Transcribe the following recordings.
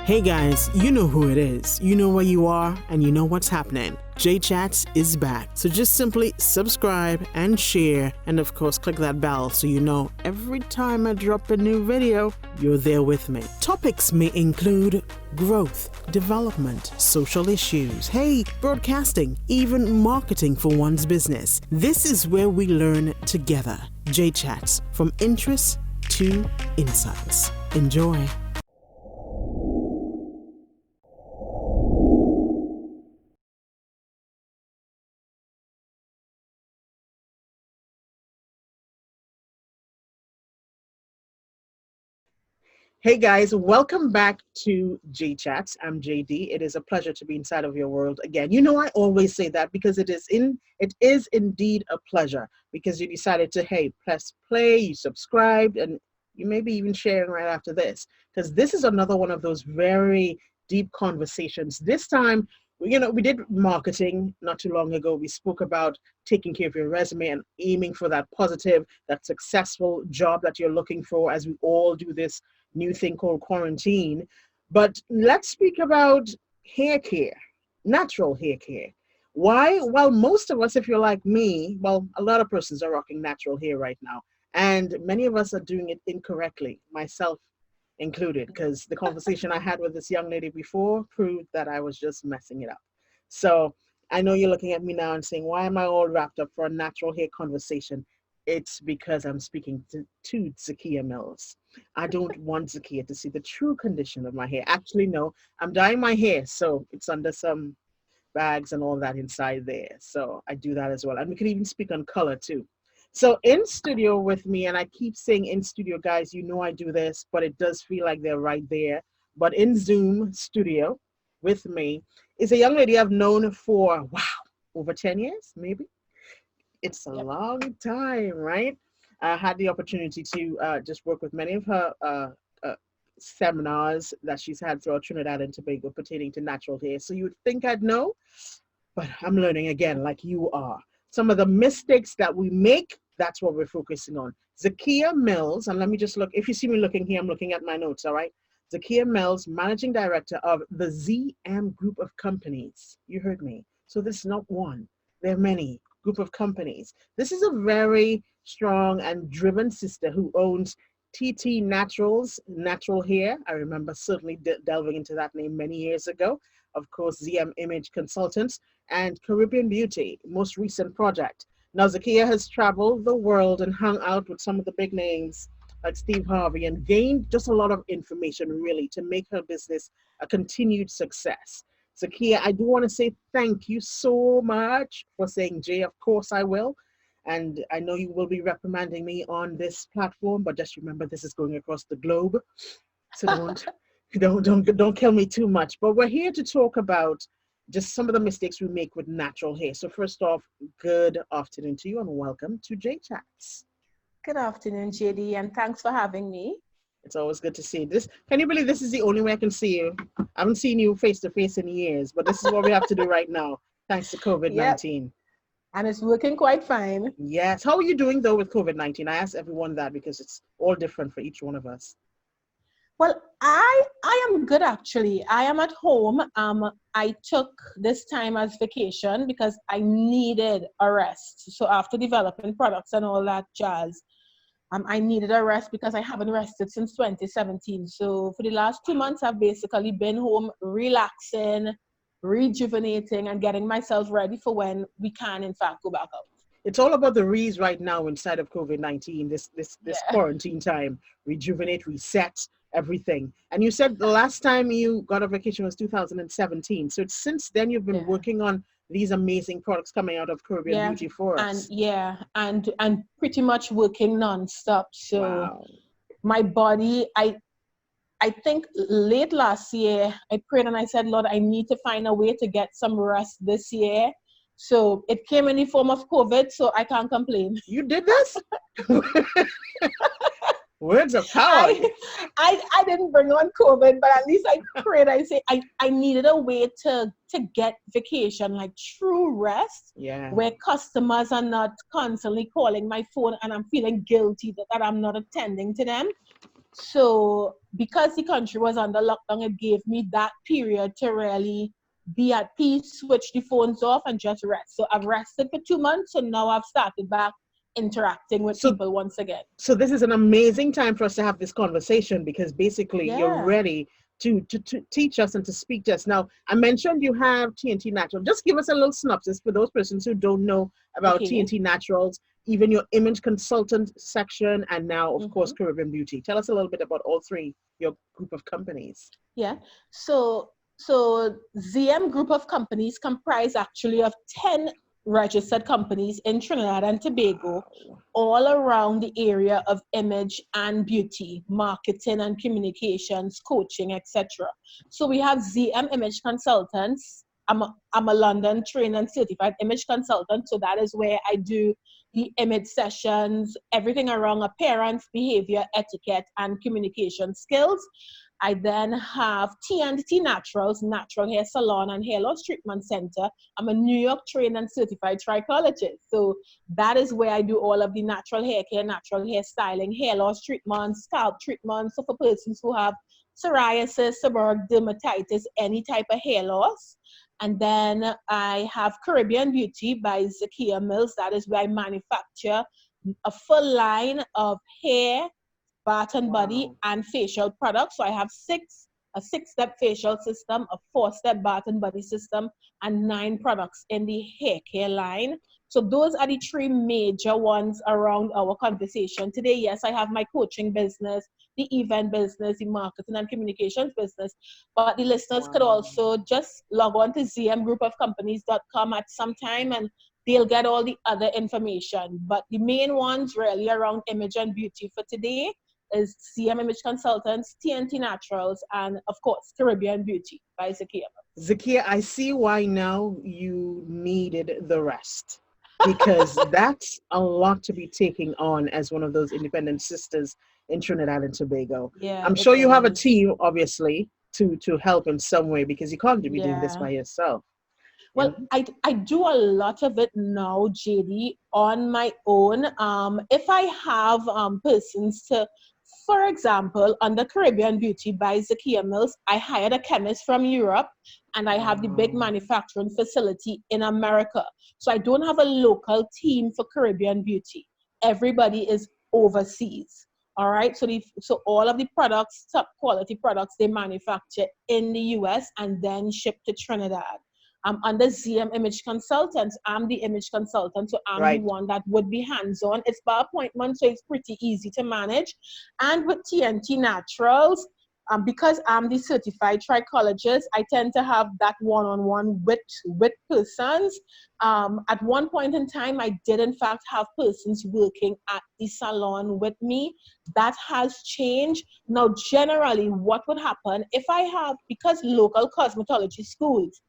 Hey guys, you know who it is. You know where you are and you know what's happening. J Chats is back. So just simply subscribe and share, and of course click that bell so you know every time I drop a new video, you're there with me. Topics may include growth, development, social issues, broadcasting, even marketing for one's business. This is where we learn together. J Chats, from interests to insights. Enjoy. Hey guys, welcome back to J Chats. I'm JD. It is a pleasure to be inside of your world again. You know, I always say that because it is indeed a pleasure, because you decided to press play, you subscribed, and you may be even sharing right after this, because this is another one of those very deep conversations. This time, we did marketing not too long ago. We spoke about taking care of your resume and aiming for that positive, that successful job that you're looking for, as we all do this new thing called quarantine. But let's speak about hair care, natural hair care. Why? Well, most of us, if you're like me, well, a lot of persons are rocking natural hair right now. And many of us are doing it incorrectly, myself included, because the conversation I had with this young lady before proved that I was just messing it up. So I know you're looking at me now and saying, why am I all wrapped up for a natural hair conversation? It's because I'm speaking to Zakiya Mills. I don't want Zakia to see the true condition of my hair. Actually, no, I'm dyeing my hair, so it's under some bags and all that inside there. So I do that as well. And we can even speak on color too. So in studio with me, and I keep saying in studio, guys, you know I do this, but it does feel like they're right there. But in Zoom studio with me is a young lady I've known for, wow, over 10 years, maybe. It's a long time, right? I had the opportunity to just work with many of her seminars that she's had throughout Trinidad and Tobago pertaining to natural hair. So you would think I'd know, but I'm learning again, like you are. Some of the mistakes that we make, that's what we're focusing on. Zakiya Mills, and let me just look. If you see me looking here, I'm looking at my notes, all right? Zakiya Mills, Managing Director of the ZM Group of Companies. You heard me. So this is not one. There are many group of companies. This is a very strong and driven sister who owns TT Naturals, Natural Hair. I remember certainly delving into that name many years ago. Of course, ZM Image Consultants and Caribbean Beauty, most recent project. Now, Zakia has traveled the world and hung out with some of the big names like Steve Harvey and gained just a lot of information really to make her business a continued success. Zakia, I do want to say thank you so much for saying Jay. Of course I will. And I know you will be reprimanding me on this platform, but just remember this is going across the globe. So don't kill me too much. But we're here to talk about just some of the mistakes we make with natural hair. So first off, good afternoon to you and welcome to J Chats. Good afternoon, JD, and thanks for having me. It's always good to see this. Can you believe this is the only way I can see you? I haven't seen you face to face in years, but this is what we have to do right now, thanks to COVID-19. Yep. And it's working quite fine. Yes. How are you doing though with COVID-19? I ask everyone that because it's all different for each one of us. Well, I am good actually. I am at home. I took this time as vacation because I needed a rest. So after developing products and all that jazz, I needed a rest because I haven't rested since 2017. So for the last 2 months, I've basically been home relaxing, rejuvenating, and getting myself ready for when we can, in fact, go back out. It's all about the re's right now inside of COVID-19, this quarantine time. Rejuvenate, reset, everything. And you said the last time you got a vacation was 2017. So since then you've been working on these amazing products coming out of Caribbean Beauty for us. And pretty much working nonstop. So my body, I think late last year, I prayed and I said, Lord, I need to find a way to get some rest this year. So it came in the form of COVID, so I can't complain. You did this? Words of power. I didn't bring on COVID, but at least I prayed. I say I needed a way to get vacation, like true rest, where customers are not constantly calling my phone and I'm feeling guilty that I'm not attending to them. So because the country was under lockdown, it gave me that period to really be at peace, switch the phones off, and just rest. So I've rested for 2 months, so now I've started back interacting with So people once again. so this is an amazing time for us to have this conversation because basically you're Yeah. ready to teach us and to speak to us. Now, I mentioned you have TNT Natural. Just give us a little synopsis for those persons who don't know about Okay. TNT Naturals, even your image consultant section, and now, of course, Mm-hmm. Caribbean Beauty. Tell us a little bit about all three, your group of companies. Yeah. So ZM group of companies comprise actually of 10 registered companies in Trinidad and Tobago, Wow. all around the area of image and beauty, marketing and communications, coaching, etc. So we have ZM Image Consultants. I'm a London trained and certified image consultant. So that is where I do the image sessions, everything around appearance, behavior, etiquette, and communication skills. I then have TNT Naturals, Natural Hair Salon and Hair Loss Treatment Center. I'm a New York trained and certified trichologist. So that is where I do all of the natural hair care, natural hair styling, hair loss treatments, scalp treatments. So for persons who have psoriasis, seborrheic dermatitis, any type of hair loss. And then I have Caribbean Beauty by Zakiya Mills. That is where I manufacture a full line of hair, bath and body, Wow. and facial products. So I have a six-step facial system, a four-step bath and body system, and 9 products in the hair care line. So those are the 3 major ones around our conversation today. Yes, I have my coaching business, the event business, the marketing and communications business, but the listeners could Wow. also just log on to zmgroupofcompanies.com at some time and they'll get all the other information. But the main ones really around image and beauty for today is CM Image Consultants, TNT Naturals, and of course, Caribbean Beauty by Zakia. Zakia, I see why now you needed the rest because that's a lot to be taking on as one of those independent sisters in Trinidad and Tobago. Yeah, I'm it sure you have a is. team, obviously, to help in some way because you can't be doing this Yeah. by yourself. Well, And I do a lot of it now, JD, on my own. If I have persons to, for example, under Caribbean Beauty by Zakiya Mills, I hired a chemist from Europe and I have the big wow, manufacturing facility in America. So I don't have a local team for Caribbean Beauty. Everybody is overseas. All right. So all of the products, top quality products, they manufacture in the US and then ship to Trinidad. I'm under ZM Image Consultants. I'm the image consultant, so I'm the right. one that would be hands-on. It's by appointment, so it's pretty easy to manage. And with TNT Naturals, because I'm the certified trichologist, I tend to have that one-on-one with persons. At one point in time, I did in fact have persons working at the salon with me. That has changed. Now, generally, what would happen if I have, because local cosmetology schools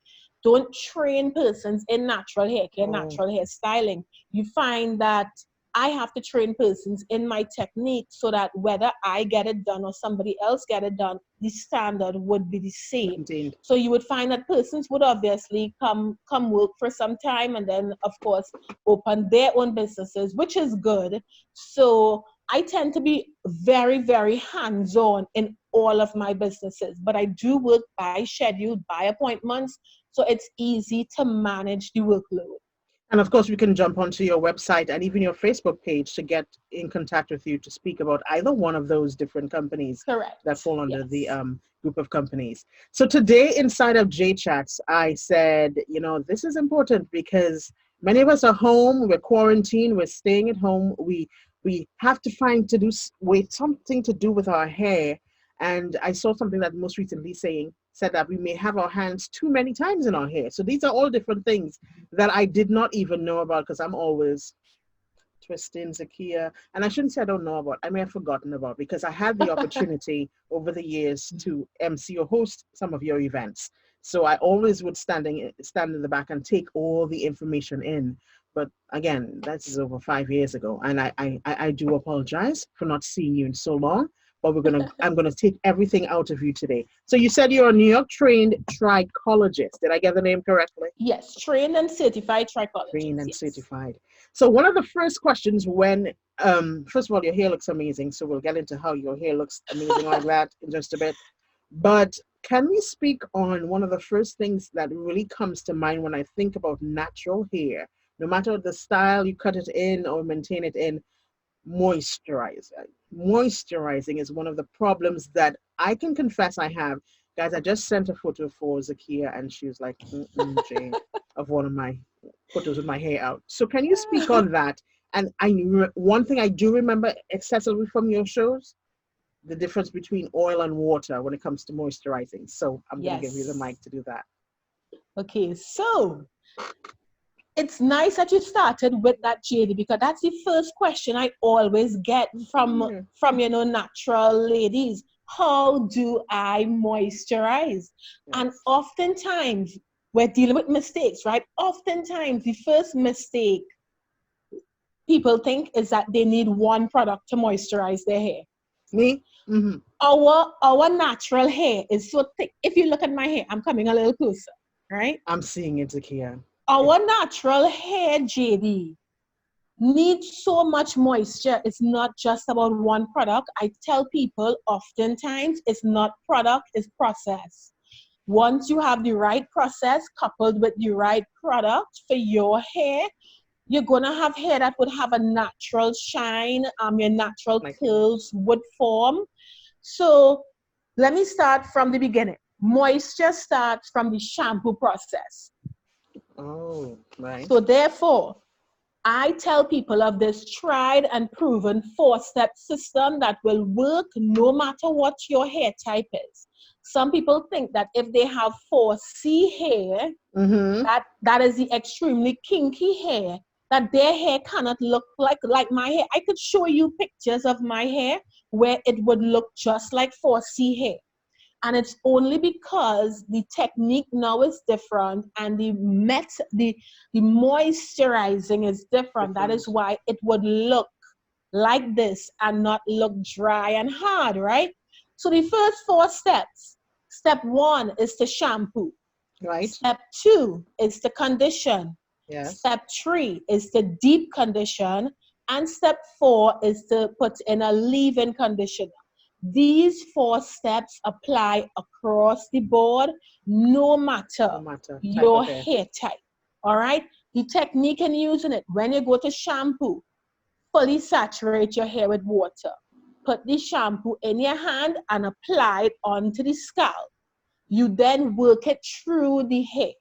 don't train persons in natural hair care, Oh, natural hair styling. You find that I have to train persons in my technique so that whether I get it done or somebody else get it done, the standard would be the same. maintained. So you would find that persons would obviously come work for some time and then of course open their own businesses, which is good. So I tend to be very, very hands-on in all of my businesses, but I do work by schedule, by appointments, so it's easy to manage the workload. And of course, we can jump onto your website and even your Facebook page to get in contact with you to speak about either one of those different companies that Correct. fall under the Yes. group of companies. So today, inside of J Chats, I said, this is important because many of us are home, we're quarantined, we're staying at home, we have to find to do with something to do with our hair. And I saw something that most recently said that we may have our hands too many times in our hair. So these are all different things that I did not even know about because I'm always twisting Zakia. And I shouldn't say I don't know about, I may have forgotten about because I had the opportunity over the years to MC or host some of your events. So I always would stand in the back and take all the information in. But again, that is over 5 years ago. And I do apologize for not seeing you in so long. but I'm gonna take everything out of you today. So you said you're a New York trained trichologist. Did I get the name correctly? Yes, trained and certified Trained trichologist. and Yes. certified. So one of the first questions when first of all, your hair looks amazing. So we'll get into how your hair looks amazing like that in just a bit. But can we speak on one of the first things that really comes to mind when I think about natural hair? No matter the style you cut it in or maintain it in, moisturizer. Moisturizing is one of the problems that I can confess I have. Guys, I just sent a photo for Zakia and she was like, Jane, of one of my photos with my hair out. So can you speak on that? And one thing I do remember excessively from your shows, the difference between oil and water when it comes to moisturizing. So I'm going to give you the Yes. mic to do that. Okay, so it's nice that you started with that, JD, because that's the first question I always get Yeah. from natural ladies. How do I moisturize? And Yes. oftentimes we're dealing with mistakes, right? Oftentimes the first mistake people think is that they need one product to moisturize their hair. Me? Mm-hmm. Our natural hair is so thick. If you look at my hair, I'm coming a little closer, right? I'm seeing it, Zakia. Our natural hair, JD, needs so much moisture. It's not just about one product. I tell people oftentimes it's not product, it's process. Once you have the right process coupled with the right product for your hair, you're gonna have hair that would have a natural shine, your natural Like curls would form. So let me start from the beginning. Moisture starts from the shampoo process. oh, right. So therefore, I tell people of this tried and proven four-step system that will work no matter what your hair type is. Some people think that if they have 4C hair, Mm-hmm. that is the extremely kinky hair, that their hair cannot look like my hair. I could show you pictures of my hair where it would look just like 4C hair. And it's only because the technique now is different and the moisturizing is different. That Different. is why it would look like this and not look dry and hard, right? So the first four steps. Step one is to shampoo. Right. Step two is to condition. Yes. Step three is to deep condition. And step four is to put in a leave-in conditioner. These four steps apply across the board, no matter No matter type your of hair. hair type. All right? The technique in using it, when you go to shampoo, fully saturate your hair with water. Put the shampoo in your hand and apply it onto the scalp. You then work it through the hair.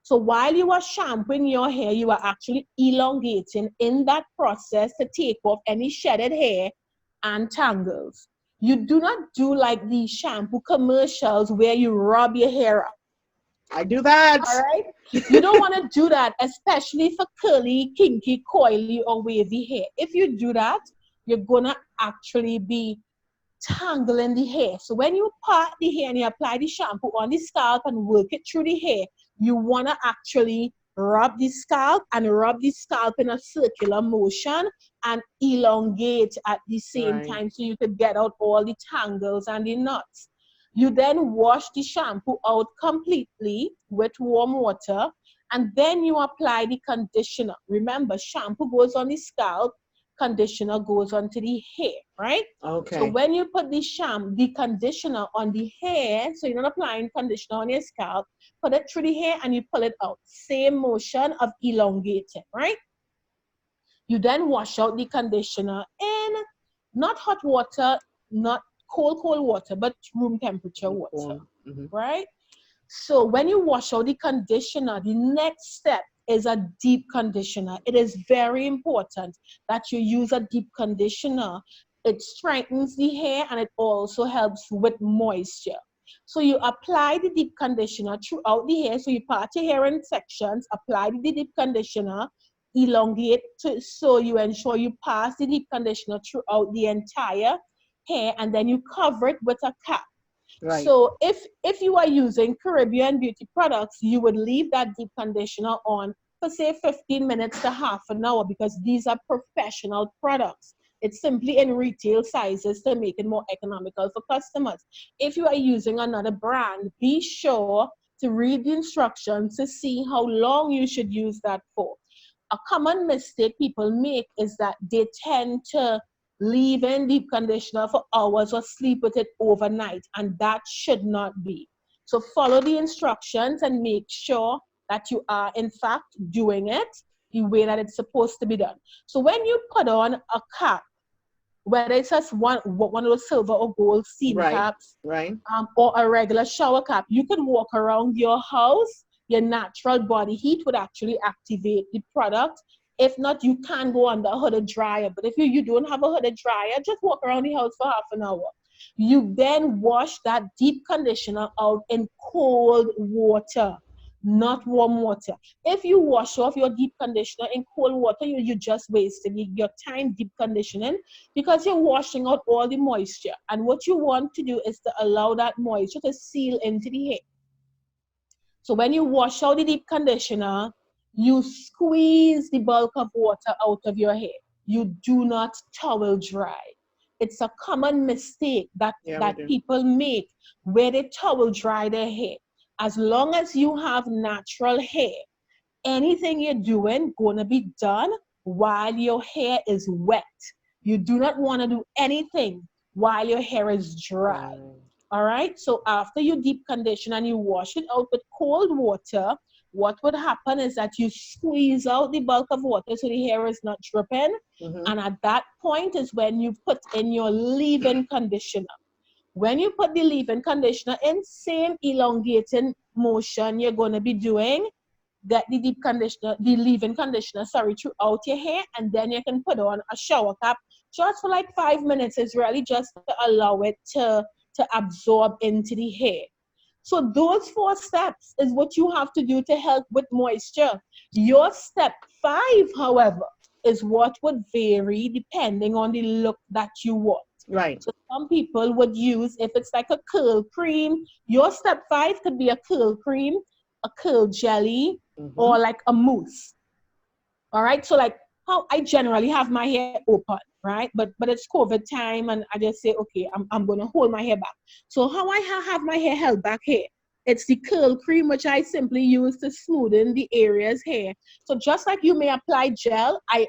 So while you are shampooing your hair, you are actually elongating in that process to take off any shedded hair and tangles. You do not do like the shampoo commercials where you rub your hair up. I do that. All right? You don't want to do that, especially for curly, kinky, coily, or wavy hair. If you do that, you're going to actually be tangling the hair. So when you part the hair and you apply the shampoo on the scalp and work it through the hair, you want to actually rub the scalp and rub the scalp in a circular motion and elongate at the same Right. time so you could get out all the tangles and the knots. You then wash the shampoo out completely with warm water and then you apply the conditioner. Remember, shampoo goes on the scalp, conditioner goes onto the hair, right? So Okay. when you put the conditioner on the hair, so you're not applying conditioner on your scalp, put it through the hair and you pull it out. Same motion of elongating, right? You then wash out the conditioner in not hot water, not cold water, but room temperature water, Mm-hmm. right? So when you wash out the conditioner, the next step is a deep conditioner. It is very important that you use a deep conditioner. It strengthens the hair and it also helps with moisture. So you apply the deep conditioner throughout the hair. So you part your hair in sections, apply the deep conditioner, elongate so you ensure you pass the deep conditioner throughout the entire hair and then you cover it with a cap. Right. So if you are using Caribbean beauty products, you would leave that deep conditioner on for say 15 minutes to half an hour because these are professional products. It's simply in retail sizes to make it more economical for customers. If you are using another brand, be sure to read the instructions to see how long you should use that for. A common mistake people make is that they tend to leave in deep conditioner for hours or sleep with it overnight, and that should not be. So follow the instructions and make sure that you are in fact doing it the way that it's supposed to be done. So when you put on a cap, whether it's just one of those silver or gold steam Right. caps, Right. or a regular shower cap, you could walk around your house. Your natural body heat would actually activate the product. If not, you can go under a hooded dryer. But if you don't have a hooded dryer, just walk around the house for half an hour. You then wash that deep conditioner out in cold water, not warm water. If you wash off your deep conditioner in cold water, you just wasting your time deep conditioning, because you're washing out all the moisture. And what you want to do is to allow that moisture to seal into the hair. So when you wash out the deep conditioner, you squeeze the bulk of water out of your hair. You do not towel dry. It's a common mistake Yeah, we that do. people make where they towel dry their hair. As long as you have natural hair, anything you're doing gonna be done while your hair is wet. You do not want to do anything while your hair is dry. Right. All right. So after you deep condition and you wash it out with cold water, what would happen is that you squeeze out the bulk of water so the hair is not dripping. Mm-hmm. And at that point is when you put in your leave-in conditioner. When you put the leave-in conditioner in, same elongating motion you're going to be doing, get the deep conditioner, the leave-in conditioner, sorry, throughout your hair, and then you can put on a shower cap just for like 5 minutes. Is really just to allow it to absorb into the hair. So those 4 steps is what you have to do to help with moisture. Your step 5, however, is what would vary depending on the look that you want. Right. So some people would use, if it's like a curl cream, your step 5 could be a curl cream, a curl jelly, Mm-hmm. or like a mousse. All right. So like how I generally have my hair open, right? But it's COVID time, and I just say, okay, I'm gonna hold my hair back. So how I have my hair held back here, it's the curl cream which I simply use to smoothen the areas here. So just like you may apply gel, I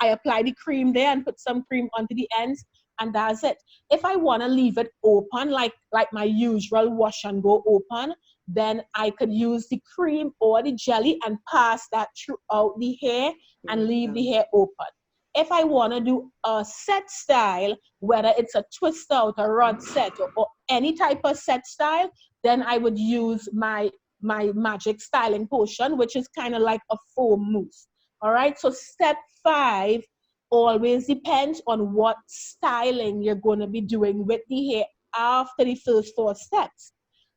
apply the cream there and put some cream onto the ends, and that's it. If I want to leave it open, like my usual wash and go open, then I could use the cream or the jelly and pass that throughout the hair and leave the hair open. If I want to do a set style, whether it's a twist out, a rod set, or any type of set style, then I would use my magic styling potion, which is kind of like a foam mousse. All right, so step 5 always depends on what styling you're going to be doing with the hair after the first 4 steps.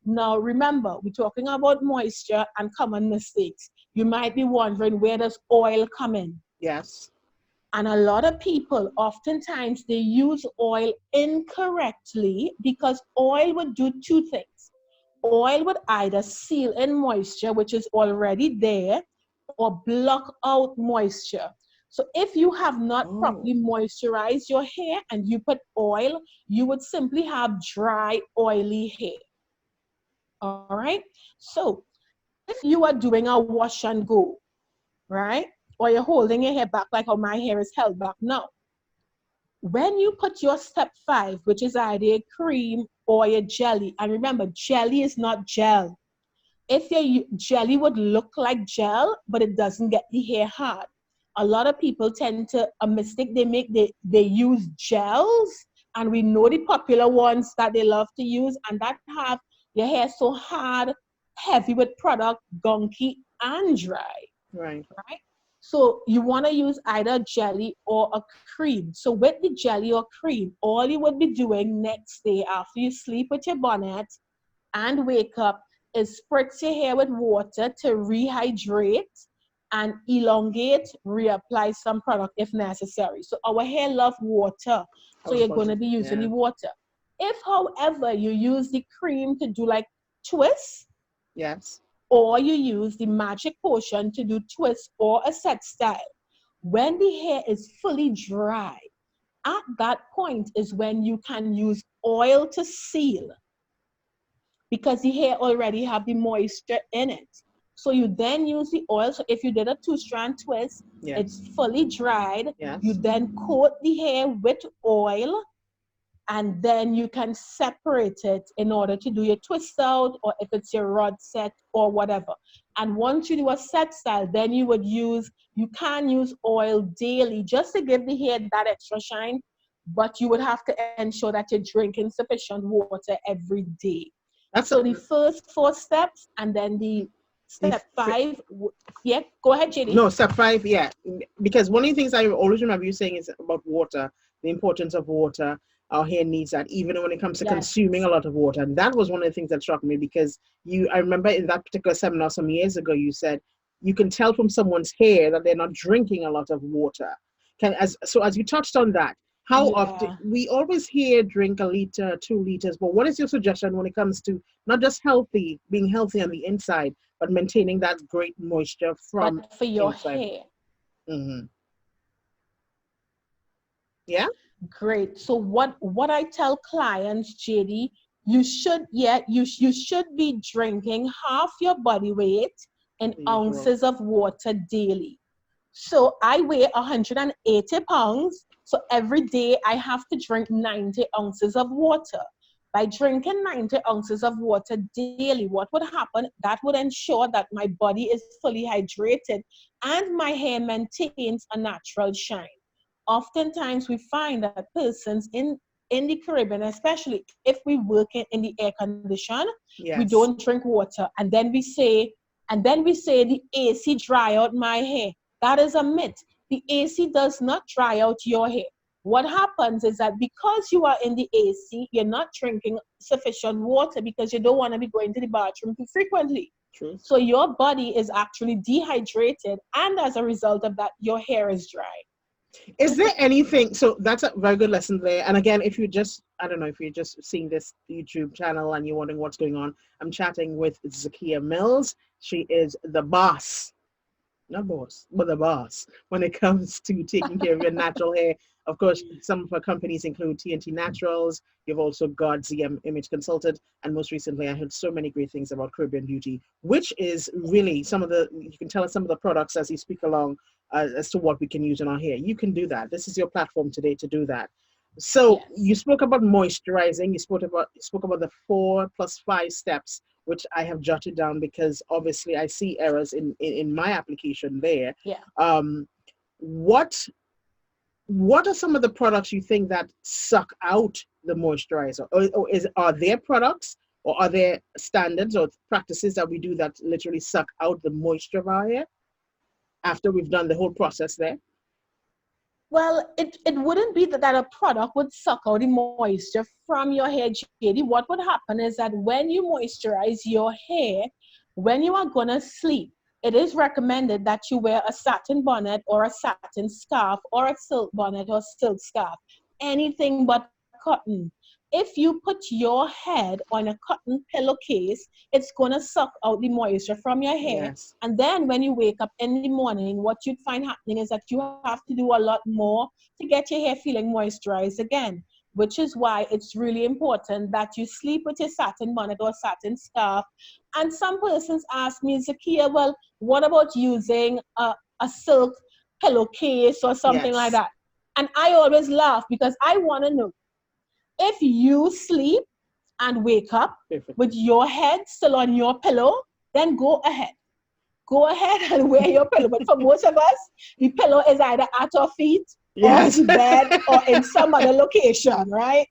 Now, remember, we're talking about moisture and common mistakes. You might be wondering, where does oil come in? Yes. And a lot of people, oftentimes, they use oil incorrectly, because oil would do 2 things. Oil would either seal in moisture, which is already there, or block out moisture. So if you have not Oh. properly moisturized your hair and you put oil, you would simply have dry, oily hair. All right. So if you are doing a wash and go, right, or you're holding your hair back like how my hair is held back now, when you put your step 5, which is either a cream or a jelly, and remember, jelly is not gel. If your jelly would look like gel, but it doesn't get the hair hard. A lot of people tend to, a mistake they make, they use gels, and we know the popular ones that they love to use, and that have your hair so hard, heavy with product, gunky, and dry, Right. right? So you want to use either jelly or a cream. So with the jelly or cream, all you would be doing next day after you sleep with your bonnet and wake up is spritz your hair with water to rehydrate and elongate, reapply some product if necessary. So our hair love water, I so was you're about going to. to be using Yeah. the water. If, however, you use the cream to do like twists, Yes. or you use the magic potion to do twists or a set style, when the hair is fully dry, at that point is when you can use oil to seal, because the hair already have the moisture in it. So you then use the oil. So if you did a 2-strand twist, Yes. it's fully dried. You Yes. then coat the hair with oil, and then you can separate it in order to do your twist out, or if it's your rod set or whatever. And once you do a set style, then you can use oil daily just to give the hair that extra shine, but you would have to ensure that you're drinking sufficient water every day. That's So the first 4 steps, and then the the step 5, yeah, go ahead, JD. no, step 5, yeah. Because one of the things I always remember you saying is about water, the importance of water. Our hair needs that, even when it comes to Yes. consuming a lot of water. And that was one of the things that struck me, because I remember in that particular seminar some years ago, you said you can tell from someone's hair that they're not drinking a lot of water. As you touched on that, how often Yeah. we always hear drink a liter, 2 liters, but what is your suggestion when it comes to not just being healthy on the inside, but maintaining that great moisture from But for your inside? hair. Hmm. Yeah. Great. So what I tell clients, JD, you should be drinking half your body weight in The usual. ounces of water daily. So I weigh 180 pounds. So every day I have to drink 90 ounces of water. By drinking 90 ounces of water daily, what would happen? That would ensure that my body is fully hydrated and my hair maintains a natural shine. Oftentimes we find that persons in the Caribbean, especially if we work in the air condition, we Yes. don't drink water, and then we say the AC dry out my hair. That is a myth. The AC does not dry out your hair. What happens is that because you are in the AC, you're not drinking sufficient water because you don't want to be going to the bathroom too frequently. True. So your body is actually dehydrated, and as a result of that, your hair is dry. Is there anything? So that's a very good lesson there. And again, if you just, I don't know, if you're just seeing this YouTube channel and you're wondering what's going on, I'm chatting with Zakiya Mills. She is the boss, not boss, but the boss when it comes to taking care of your natural hair. Of course, some of our companies include TNT Naturals. You've also got ZM Image Consultant. And most recently, I heard so many great things about Caribbean Beauty, which is really you can tell us some of the products as you speak along as to what we can use in our hair. You can do that. This is your platform today to do that. So Yes. you spoke about moisturizing. You spoke about the 4+5 steps, which I have jotted down because obviously I see errors in my application there. Yeah. What what are some of the products you think that suck out the moisturizer, or are there products, or are there standards or practices that we do that literally suck out the moisture of our hair after we've done the whole process there? Well, it wouldn't be that a product would suck out the moisture from your hair, JD. What would happen is that when you moisturize your hair, when you are going to sleep, it is recommended that you wear a satin bonnet or a satin scarf or a silk bonnet or silk scarf, anything but cotton. If you put your head on a cotton pillowcase, it's going to suck out the moisture from your hair. Yes. And then when you wake up in the morning, what you'd find happening is that you have to do a lot more to get your hair feeling moisturized again, which is why it's really important that you sleep with your satin bonnet or satin scarf. And some persons ask me, Zakia, well, what about using a silk pillowcase or something like Yes. that? And I always laugh because I want to know, if you sleep and wake up Perfect. with your head still on your pillow, then go ahead. Go ahead and wear your pillow. But for most of us, the pillow is either at our feet, off Yes. the bed, or in some other location, right?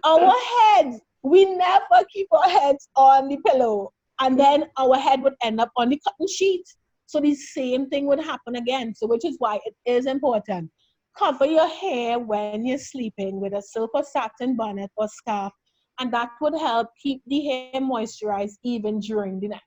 Our heads, we never keep our heads on the pillow. And then our head would end up on the cotton sheet. So the same thing would happen again. So which is why it is important. Cover your hair when you're sleeping with a silk or satin bonnet or scarf. And that would help keep the hair moisturized even during the night.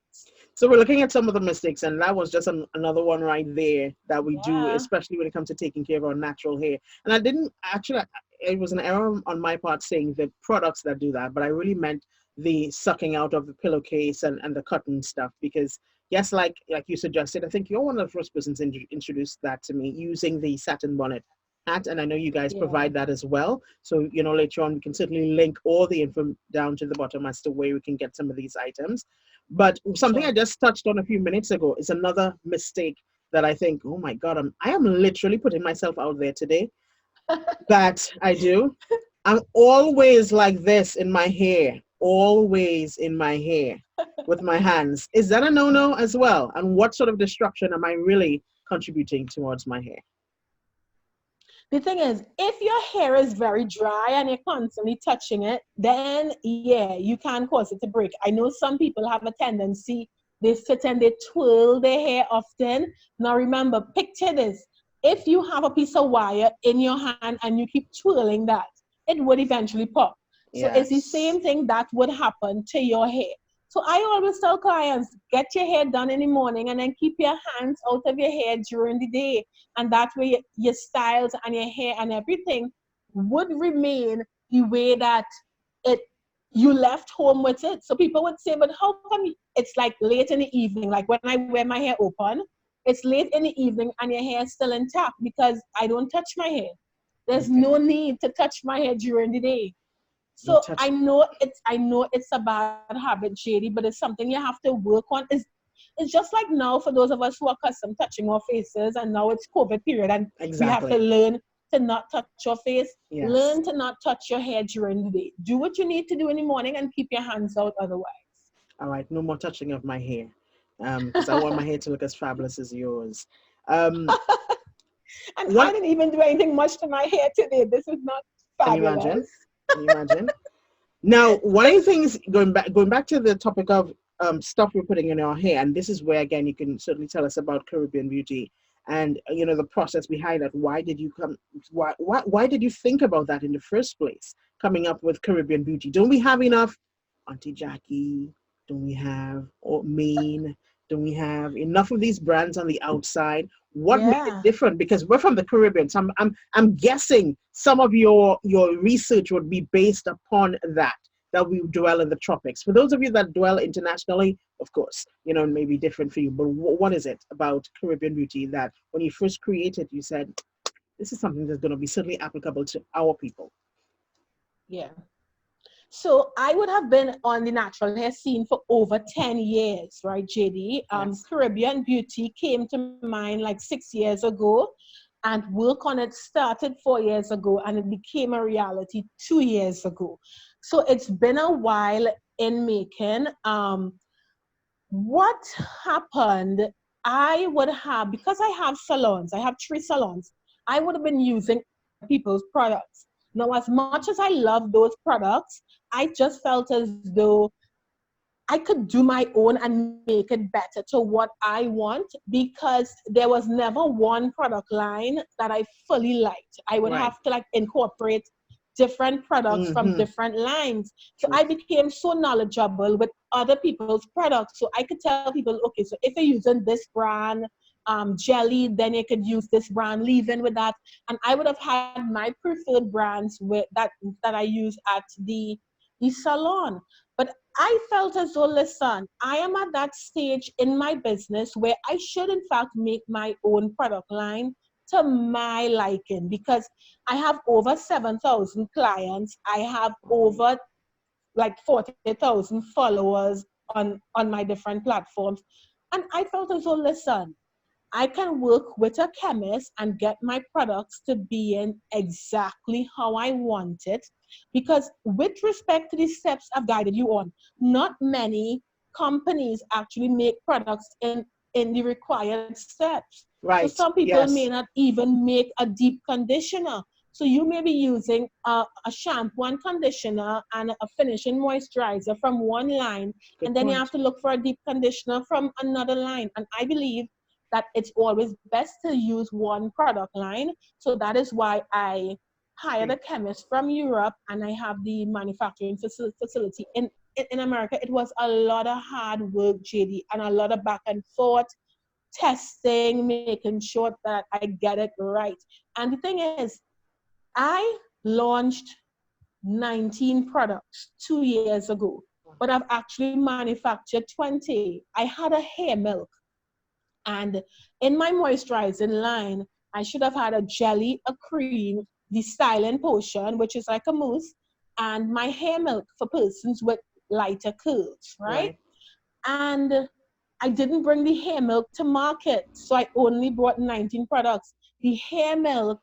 So we're looking at some of the mistakes, and that was just another one right there that we do, Yeah. especially when it comes to taking care of our natural hair. And I didn't actually, it was an error on my part saying the products that do that, but I really meant the sucking out of the pillowcase and the cotton stuff, because yes, like you suggested, I think you're one of the first persons introduced that to me, using the satin bonnet. at, and I know you guys Yeah, provide that as well. So, later on, we can certainly link all the info down to the bottom as to where we can get some of these items. But something I sure. just touched on a few minutes ago is another mistake that I think, oh my God, I am literally putting myself out there today, that I do. I'm always like this in my hair, always in my hair with my hands. Is that a no-no as well? And what sort of destruction am I really contributing towards my hair? The thing is, if your hair is very dry and you're constantly touching it, then yeah, you can cause it to break. I know some people have a tendency, they sit and they twirl their hair often. Now remember, picture this. If you have a piece of wire in your hand and you keep twirling that, it would eventually pop. So it's the Yes. same thing that would happen to your hair. So I always tell clients, get your hair done in the morning and then keep your hands out of your hair during the day, and that way your styles and your hair and everything would remain the way that it you left home with it. So people would say, but how come it's like late in the evening, like when I wear my hair open, it's late in the evening and your hair is still intact? Because I don't touch my hair. There's Okay. no need to touch my hair during the day. No So touch. I know it's a bad habit, JD, but it's something you have to work on. It's just like now for those of us who are accustomed touching our faces, and now it's COVID period and we have to Exactly. learn to not touch our face. Learn Yes. to not touch your hair during the day. Do what you need to do in the morning and keep your hands out otherwise. All right. No more touching of my hair. Because I want my hair to look as fabulous as yours. Um, And I what didn't even do anything much to my hair today. This is not can you imagine? fabulous. Can you imagine? Now, one of the things going back to the topic of stuff we're putting in our hair, and this is where again you can certainly tell us about Caribbean beauty and the process behind it. Why did you come? Why did you think about that in the first place? Coming up with Caribbean beauty. Don't we have enough Auntie Jackie? Don't we have or Maine? Don't we have enough of these brands on the outside? What made it Yeah. different? Because we're from the Caribbean, so I'm guessing some of your research would be based upon that we dwell in the tropics. For those of you that dwell internationally, of course, it may be different for you. But what is it about Caribbean beauty that when you first created, you said this is something that's going to be certainly applicable to our people? Yeah. So I would have been on the natural hair scene for over 10 years, right, JD? Yes. Caribbean Beauty came to mind like 6 years ago, and work on it started 4 years ago, and it became a reality 2 years ago. So it's been a while in making. What happened? I would have, because I have salons, I have 3 salons, I would have been using other people's products. Now, as much as I love those products, I just felt as though I could do my own and make it better to what I want, because there was never one product line that I fully liked. I would Right. have to like incorporate different products from Mm-hmm. different lines. So True. I became so knowledgeable with other people's products. So I could tell people, okay, so if you're using this brand jelly, then you could use this brand leave-in with that. And I would have had my preferred brands with that I use at the salon. But I felt as though, listen, I am at that stage in my business where I should, in fact, make my own product line to my liking, because I have over 7,000 clients. I have Wow. over like 40,000 followers on my different platforms. And I felt as though, listen, I can work with a chemist and get my products to be in exactly how I want it. Because with respect to the steps I've guided you on, not many companies actually make products in the required steps. So Right. some people may Yes. not even make a deep conditioner. So you may be using a shampoo and conditioner and a finishing moisturizer from one line, Good and then you point. have to look for a deep conditioner from another line. And I believe that it's always best to use one product line. So that is why I hired a Great. chemist from Europe, and I have the manufacturing facility in America. It was a lot of hard work, JD, and a lot of back and forth, testing, making sure that I get it right. And the thing is, I launched 19 products 2 years ago, but I've actually manufactured 20. I had a hair milk, and in my moisturizing line, I should have had a jelly, a cream, the styling potion, which is like a mousse, and my hair milk for persons with lighter curls, right? Right. And I didn't bring the hair milk to market, so I only brought 19 products. The hair milk,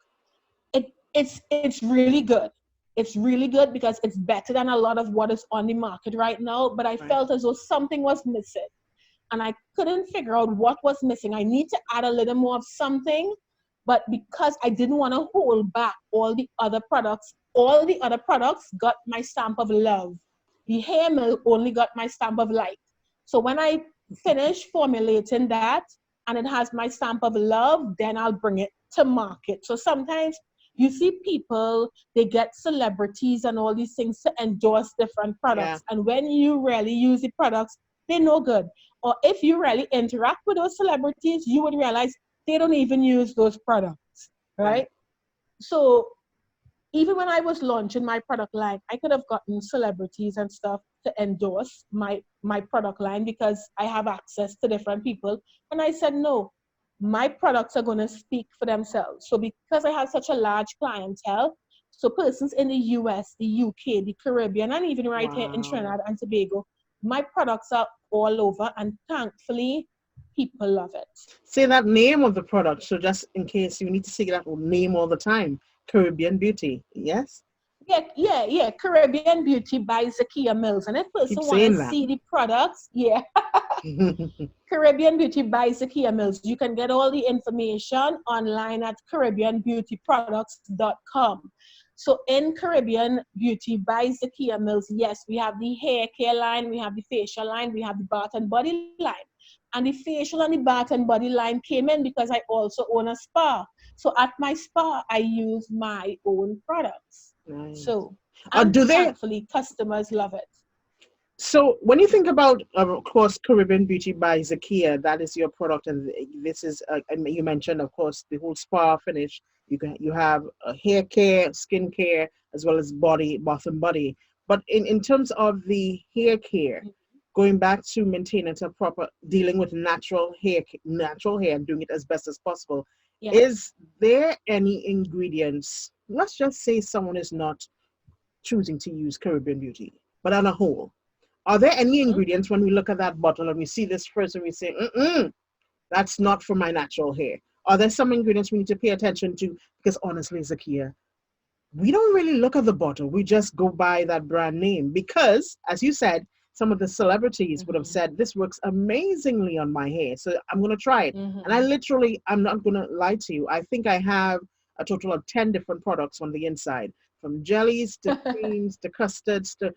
it's really good. It's really good because it's better than a lot of what is on the market right now. But I Right. felt as though something was missing, and I couldn't figure out what was missing. I need to add a little more of something, but because I didn't want to hold back all the other products got my stamp of love. The hair milk only got my stamp of like. So when I finish formulating that and it has my stamp of love, then I'll bring it to market. So sometimes you see people, they get celebrities and all these things to endorse different Yeah. products. And when you really use the products, they're no good. Or if you really interact with those celebrities, you would realize they don't even use those products, Right. right? So even when I was launching my product line, I could have gotten celebrities and stuff to endorse my product line because I have access to different people. And I said, no, my products are going to speak for themselves. So because I have such a large clientele, so persons in the US, the UK, the Caribbean, and even right here in Wow. Trinidad and Tobago, my products are all over, and thankfully, people love it. Say that name of the product. So just in case you need to say that name all the time. Caribbean Beauty. Yes? Yeah. Caribbean Beauty by Zakiya Mills. And if Keep person want to saying that. see the products, yeah, Caribbean Beauty by Zakiya Mills. You can get all the information online at caribbeanbeautyproducts.com. So in Caribbean Beauty by Zakiya Mills, yes, we have the hair care line, we have the facial line, we have the bath and body line. And the facial and the bath and body line came in because I also own a spa. So at my spa, I use my own products. Nice. So, and Do they thankfully, customers love it. So when you think about, of course, Caribbean Beauty by Zakia, that is your product, and this is, and you mentioned, of course, the whole spa finish. You have hair care, skin care, as well as body, bath and body. But in terms of the hair care, going back to maintenance of proper dealing with natural hair, and doing it as best as possible, Yeah. is there any ingredients? Let's just say someone is not choosing to use Caribbean Beauty, but on a whole, are there any Mhm. ingredients when we look at that bottle and we see this first and we say, that's not for my natural hair? Are there some ingredients we need to pay attention to? Because honestly, Zakia, we don't really look at the bottle. We just go by that brand name because, as you said, some of the celebrities would have Mhm. said, this works amazingly on my hair. So I'm going to try it. And Mhm. I'm not going to lie to you. I think I have a total of 10 different products on the inside, from jellies to creams to custards to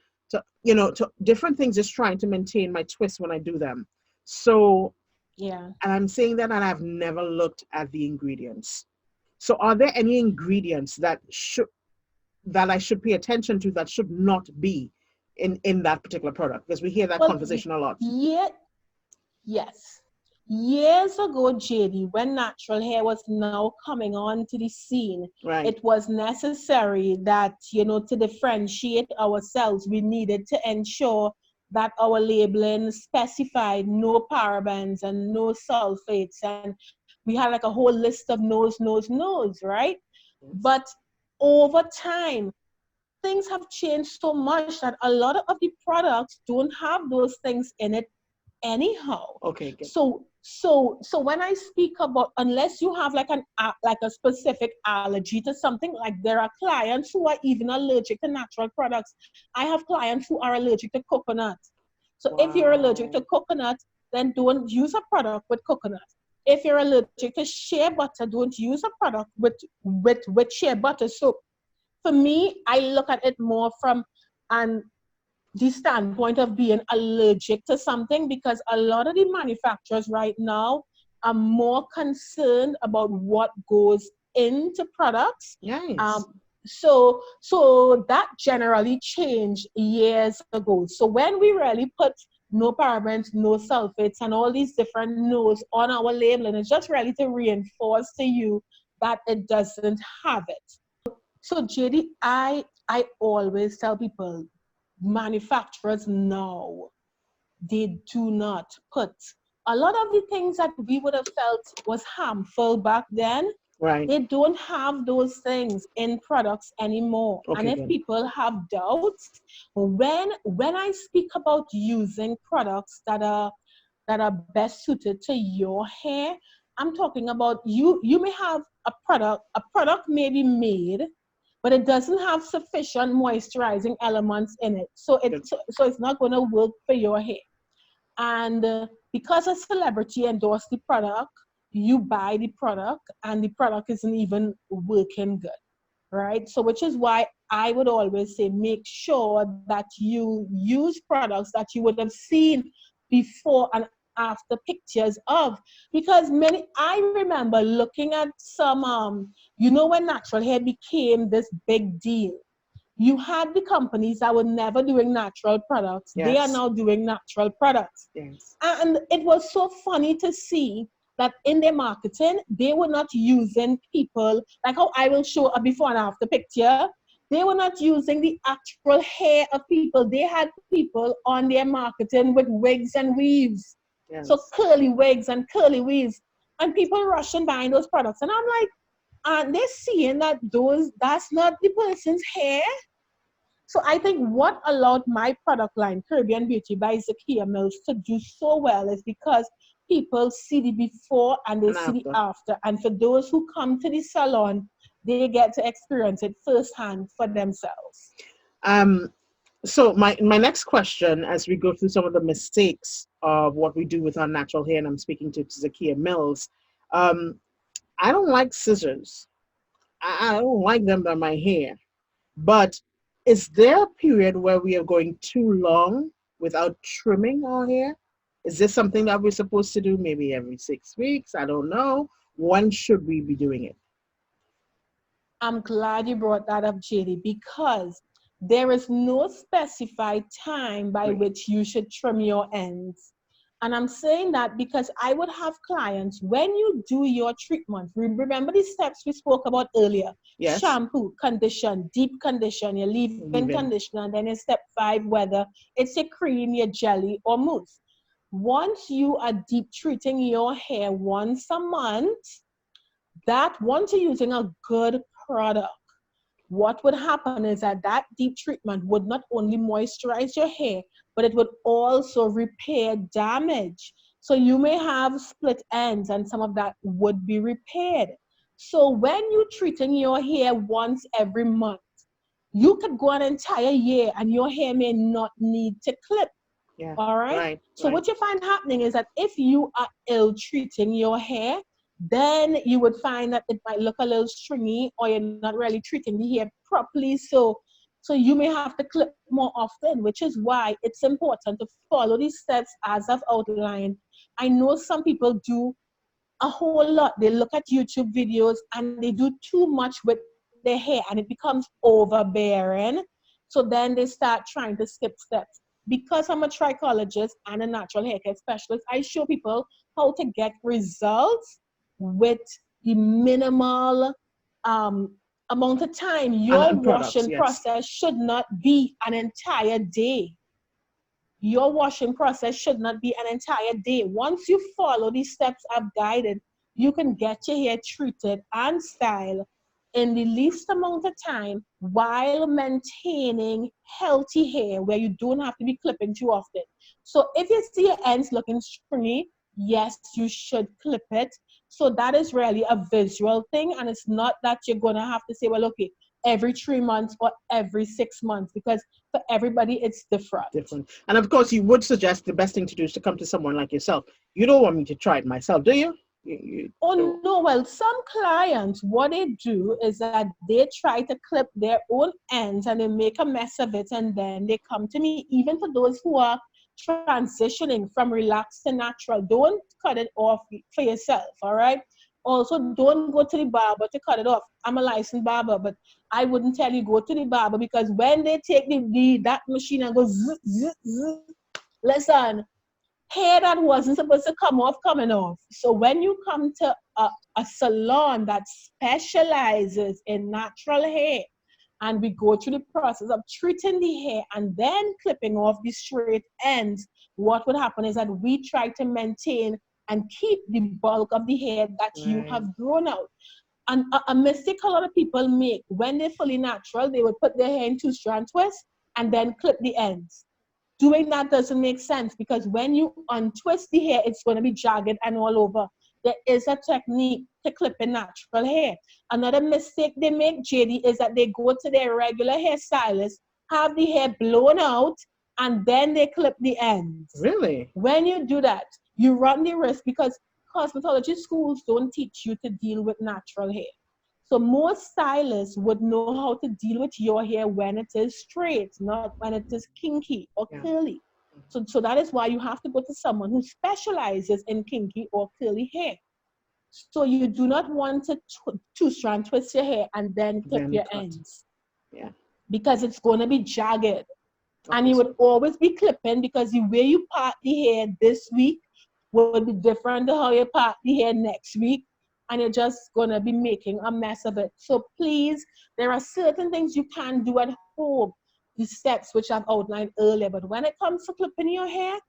different things, just trying to maintain my twist when I do them. So, Yeah. and I'm saying that, and I've never looked at the ingredients. So, are there any ingredients that I should pay attention to that should not be in that particular product? Because we hear that Well, conversation a lot. yeah, yes. Years ago, JD, when natural hair was now coming onto the scene, Right. it was necessary that, to differentiate ourselves, we needed to ensure that our labeling specified no parabens and no sulfates. And we had like a whole list of no's, right? Yes. But over time, things have changed so much that a lot of the products don't have those things in it anyhow. Okay, good. So when I speak about, unless you have like a specific allergy to something, like there are clients who are even allergic to natural products. I have clients who are allergic to coconut. So if you're allergic to Wow. coconut, then don't use a product with coconut. If you're allergic to shea butter, don't use a product with shea butter. So for me, I look at it more from an the standpoint of being allergic to something, because a lot of the manufacturers right now are more concerned about what goes into products. Nice. So that generally changed years ago. So when we really put no parabens, no sulfates, and all these different no's on our labeling, it's just really to reinforce to you that it doesn't have it. So JD, I always tell people, manufacturers now, they do not put a lot of the things that we would have felt was harmful back then. Right. They don't have those things in products anymore. And Okay, if good. people have doubts, when I speak about using products that are best suited to your hair, I'm talking about you may have a product may be made, but it doesn't have sufficient moisturizing elements in it. Good. So it's not going to work for your hair. And because a celebrity endorsed the product, you buy the product and the product isn't even working good, right? So which is why I would always say make sure that you use products that you would have seen before and after pictures of. Because many I remember looking at some when natural hair became this big deal, you had the companies that were never doing natural products. They are Yes. now doing natural products. Yes. And it was so funny to see that in their marketing, they were not using people, like how I will show a before and after picture. They were not using the actual hair of people. They had people on their marketing with wigs and weaves. So Yes. curly wigs and curly weaves. And people rushing buying those products. And I'm like, and they're seeing that that's not the person's hair. So I think what allowed my product line, Caribbean Beauty by Zakiya Mills, to do so well is because people see the before and they And see the after. after. And for those who come to the salon, they get to experience it firsthand for themselves. Um, so my next question, as we go through some of the mistakes of what we do with our natural hair, and I'm speaking to Zakia Mills, um, I don't like scissors. I don't like them on my hair. But is there a period where we are going too long without trimming our hair? Is this something that we're supposed to do maybe every 6 weeks? I don't know. When should we be doing it? I'm glad you brought that up, JD, because there is no specified time by Right. which you should trim your ends. And I'm saying that because I would have clients, when you do your treatment, remember the steps we spoke about earlier: Yes. shampoo, condition, deep condition, your leave-in Leave in. conditioner, and then in step 5, whether it's a cream, your jelly, or mousse. Once you are deep treating your hair once a month, that once you're using a good product, what would happen is that that deep treatment would not only moisturize your hair, but it would also repair damage. So you may have split ends and some of that would be repaired. So when you're treating your hair once every month, you could go an entire year and your hair may not need to clip. Yeah. All right. Right. So Right. what you find happening is that if you are ill treating your hair, then you would find that it might look a little stringy or you're not really treating the hair properly. So you may have to clip more often, which is why it's important to follow these steps as I've outlined. I know some people do a whole lot. They look at YouTube videos and they do too much with their hair and it becomes overbearing. So then they start trying to skip steps. Because I'm a trichologist and a natural hair care specialist, I show people how to get results with the minimal amount of time. Your And products. washing Yes. process should not be an entire day. Your washing process should not be an entire day. Once you follow these steps I've guided, you can get your hair treated and styled in the least amount of time while maintaining healthy hair where you don't have to be clipping too often. So if you see your ends looking stringy, yes, you should clip it. So that is really a visual thing, and it's not that you're gonna have to say, well, okay, every 3 months or every 6 months, because for everybody it's different. Different. And of course, you would suggest the best thing to do is to come to someone like yourself. You don't want me to try it myself, do you? You Oh don't. no, well, some clients, what they do is that they try to clip their own ends and they make a mess of it, and then they come to me. Even for those who are transitioning from relaxed to natural, don't cut it off for yourself, all right? Also, don't go to the barber to cut it off. I'm a licensed barber, but I wouldn't tell you go to the barber, because when they take that machine and go zzz, zzz, zzz, listen, hair that wasn't supposed to come off coming off. So when you come to a salon that specializes in natural hair, and we go through the process of treating the hair and then clipping off the straight ends, what would happen is that we try to maintain and keep the bulk of the hair that you Right. have grown out. And a mistake a lot of people make when they're fully natural, they would put their hair in 2-strand twists and then clip the ends. Doing that doesn't make sense because when you untwist the hair, it's going to be jagged and all over. There is a technique to clipping natural hair. Another mistake they make, JD, is that they go to their regular hairstylist, have the hair blown out, and then they clip the ends. Really? When you do that, you run the risk because cosmetology schools don't teach you to deal with natural hair. So most stylists would know how to deal with your hair when it is straight, not when it is kinky or curly. So that is why you have to go to someone who specializes in kinky or curly hair. So you do not want to 2-strand twist your hair and then clip Then your cut. ends. Yeah. Because it's going to be jagged. And you Okay. would always be clipping because the way you part the hair this week will be different to how you part the hair next week. And you're just going to be making a mess of it. So please, there are certain things you can do at home, the steps which I've outlined earlier. But when it comes to clipping your hair,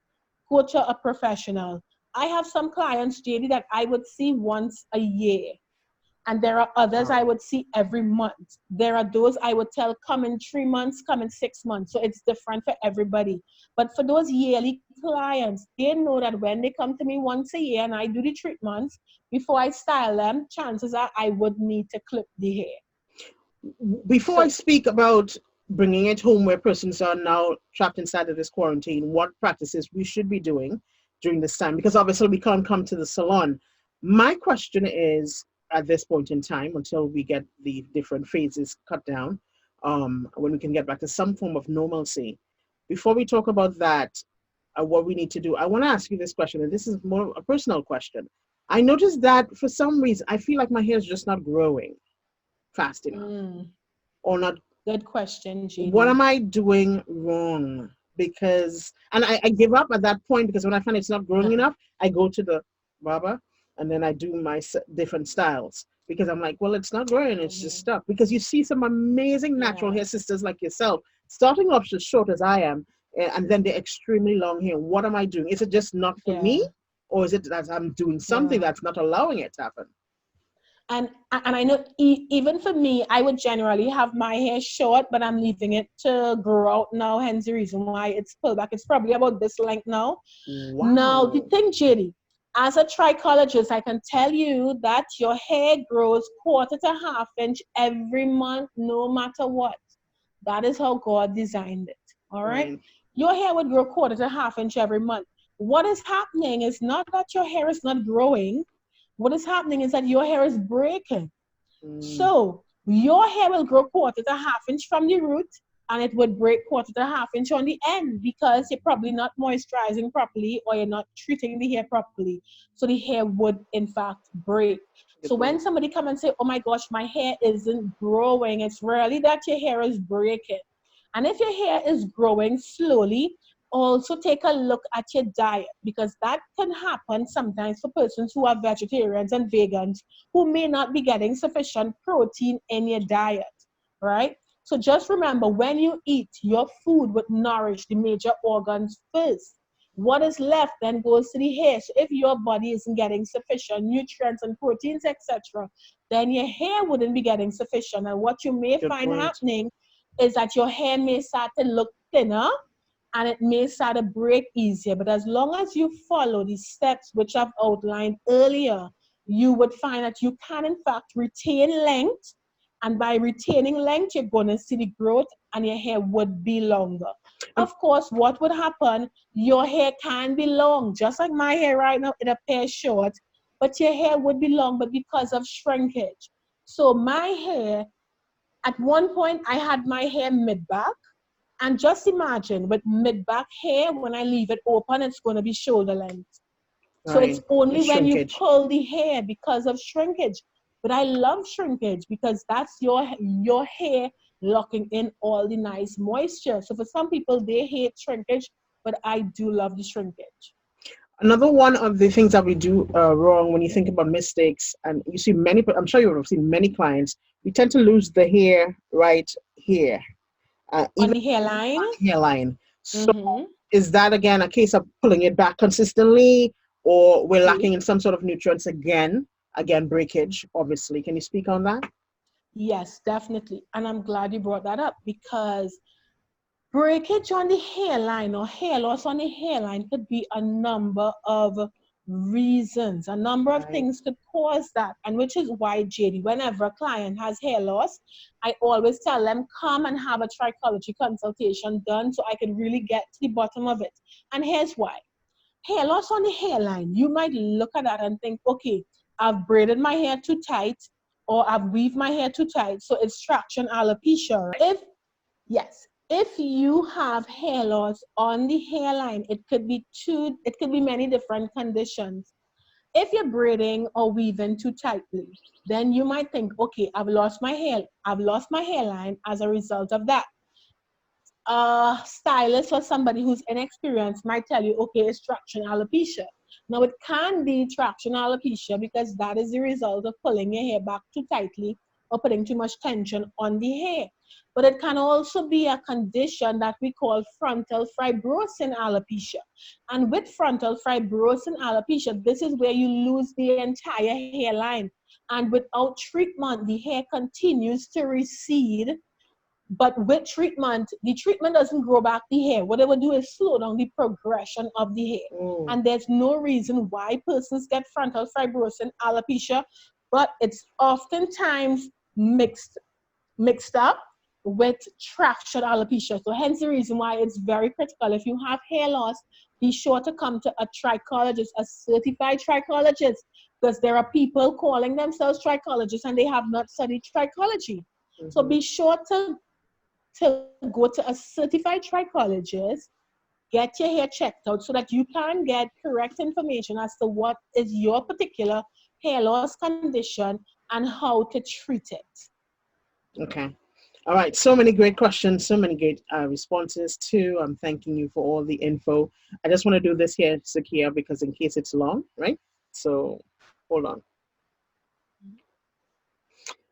go to a professional. I have some clients, JD, that I would see once a year. And there are others I would see every month. There are those I would tell come in 3 months, come in 6 months. So it's different for everybody. But for those yearly clients, they know that when they come to me once a year and I do the treatments, before I style them, chances are I would need to clip the hair. Before I speak about bringing it home where persons are now trapped inside of this quarantine, what practices we should be doing during this time, because obviously we can't come to the salon. My question is, at this point in time, until we get the different phases cut down, when we can get back to some form of normalcy, before we talk about that, what we need to do, I want to ask you this question, and this is more a personal question. I noticed that for some reason, I feel like my hair is just not growing fast enough or not. Good question, What am JD. I doing wrong? Because, and I give up at that point because when I find it's not growing enough, I go to the barber and then I do my different styles because I'm like, well, it's not growing, it's just stuck. Because you see some amazing natural hair sisters like yourself starting off as short as I am, and then they're extremely long hair. What am I doing? Is it just not for me, or is it that I'm doing something that's not allowing it to happen? And I know even for me, I would generally have my hair short, but I'm leaving it to grow out now. Hence the reason why it's pulled back. It's probably about this length now. Now, the Wow. thing, JD, as a trichologist, I can tell you that your hair grows 1/4 to 1/2 inch every month, no matter what. That is how God designed it. All right. Right. Your hair would grow 1/4 to 1/2 inch every month. What is happening is not that your hair is not growing. What is happening is that your hair is breaking. So your hair will grow 1/4 to 1/2 inch from the root and it would break 1/4 to 1/2 inch on the end because you're probably not moisturizing properly or you're not treating the hair properly. So the hair would in fact break. So when somebody come and say, oh my gosh, my hair isn't growing, it's rarely that your hair is breaking. And if your hair is growing slowly, also take a look at your diet because that can happen sometimes for persons who are vegetarians and vegans who may not be getting sufficient protein in your diet, right? So just remember when you eat, your food would nourish the major organs first. What is left then goes to the hair. So if your body isn't getting sufficient nutrients and proteins, etc., then your hair wouldn't be getting sufficient. And what you may Good find point. happening is that your hair may start to look thinner and it may start to break easier. But as long as you follow the steps which I've outlined earlier, you would find that you can in fact retain length. And by retaining length, you're going to see the growth and your hair would be longer. Of course, what would happen, your hair can be long, just like my hair right now, it appears short, but your hair would be long, but because of shrinkage. So my hair, at one point, I had my hair mid-back. And just imagine with mid-back hair, when I leave it open, it's going to be shoulder length. So it's Right. The only when you shrinkage. pull the hair because of shrinkage. But I love shrinkage because that's your hair locking in all the nice moisture. So for some people, they hate shrinkage, but I do love the shrinkage. Another one of the things that we do wrong when you think about mistakes, and you see many, I'm sure you've seen many clients, we tend to lose the hair right here, On even the hairline, on the hairline. So mm-hmm. is that again a case of pulling it back consistently, or we're See? lacking in some sort of nutrients again again, breakage, obviously. Can you speak on that? Yes, definitely. And I'm glad you brought that up because breakage on the hairline or hair loss on the hairline could be a number of reasons. A number of Right. things could cause that. And which is why, JD, whenever a client has hair loss, I always tell them, come and have a trichology consultation done so I can really get to the bottom of it. And here's why. Hair loss on the hairline, you might look at that and think, okay, I've braided my hair too tight or I've weaved my hair too tight, so it's traction alopecia. If Yes, if you have hair loss on the hairline, it could be many different conditions. If you're braiding or weaving too tightly, then you might think, okay, I've lost my hairline as a result of that. A stylist or somebody who's inexperienced might tell you, okay, it's traction alopecia. Now, it can be traction alopecia because that is the result of pulling your hair back too tightly or putting too much tension on the hair. But it can also be a condition that we call frontal fibrosing alopecia. And with frontal fibrosing alopecia, this is where you lose the entire hairline. And without treatment, the hair continues to recede, but with treatment, the treatment doesn't grow back the hair. What it will do is slow down the progression of the hair. Mm. And there's no reason why persons get frontal fibrosis and alopecia, but it's oftentimes mixed up with traction alopecia. So hence the reason why it's very critical. If you have hair loss, be sure to come to a trichologist, a certified trichologist, because there are people calling themselves trichologists and they have not studied trichology. So Mm-hmm. be sure to go to a certified trichologist, get your hair checked out so that you can get correct information as to what is your particular hair loss condition and how to treat it. Okay. All right. So many great questions, so many great responses too. I'm thanking you for all the info. I just want to do this here, Zakia, because in case it's long, right? So hold on.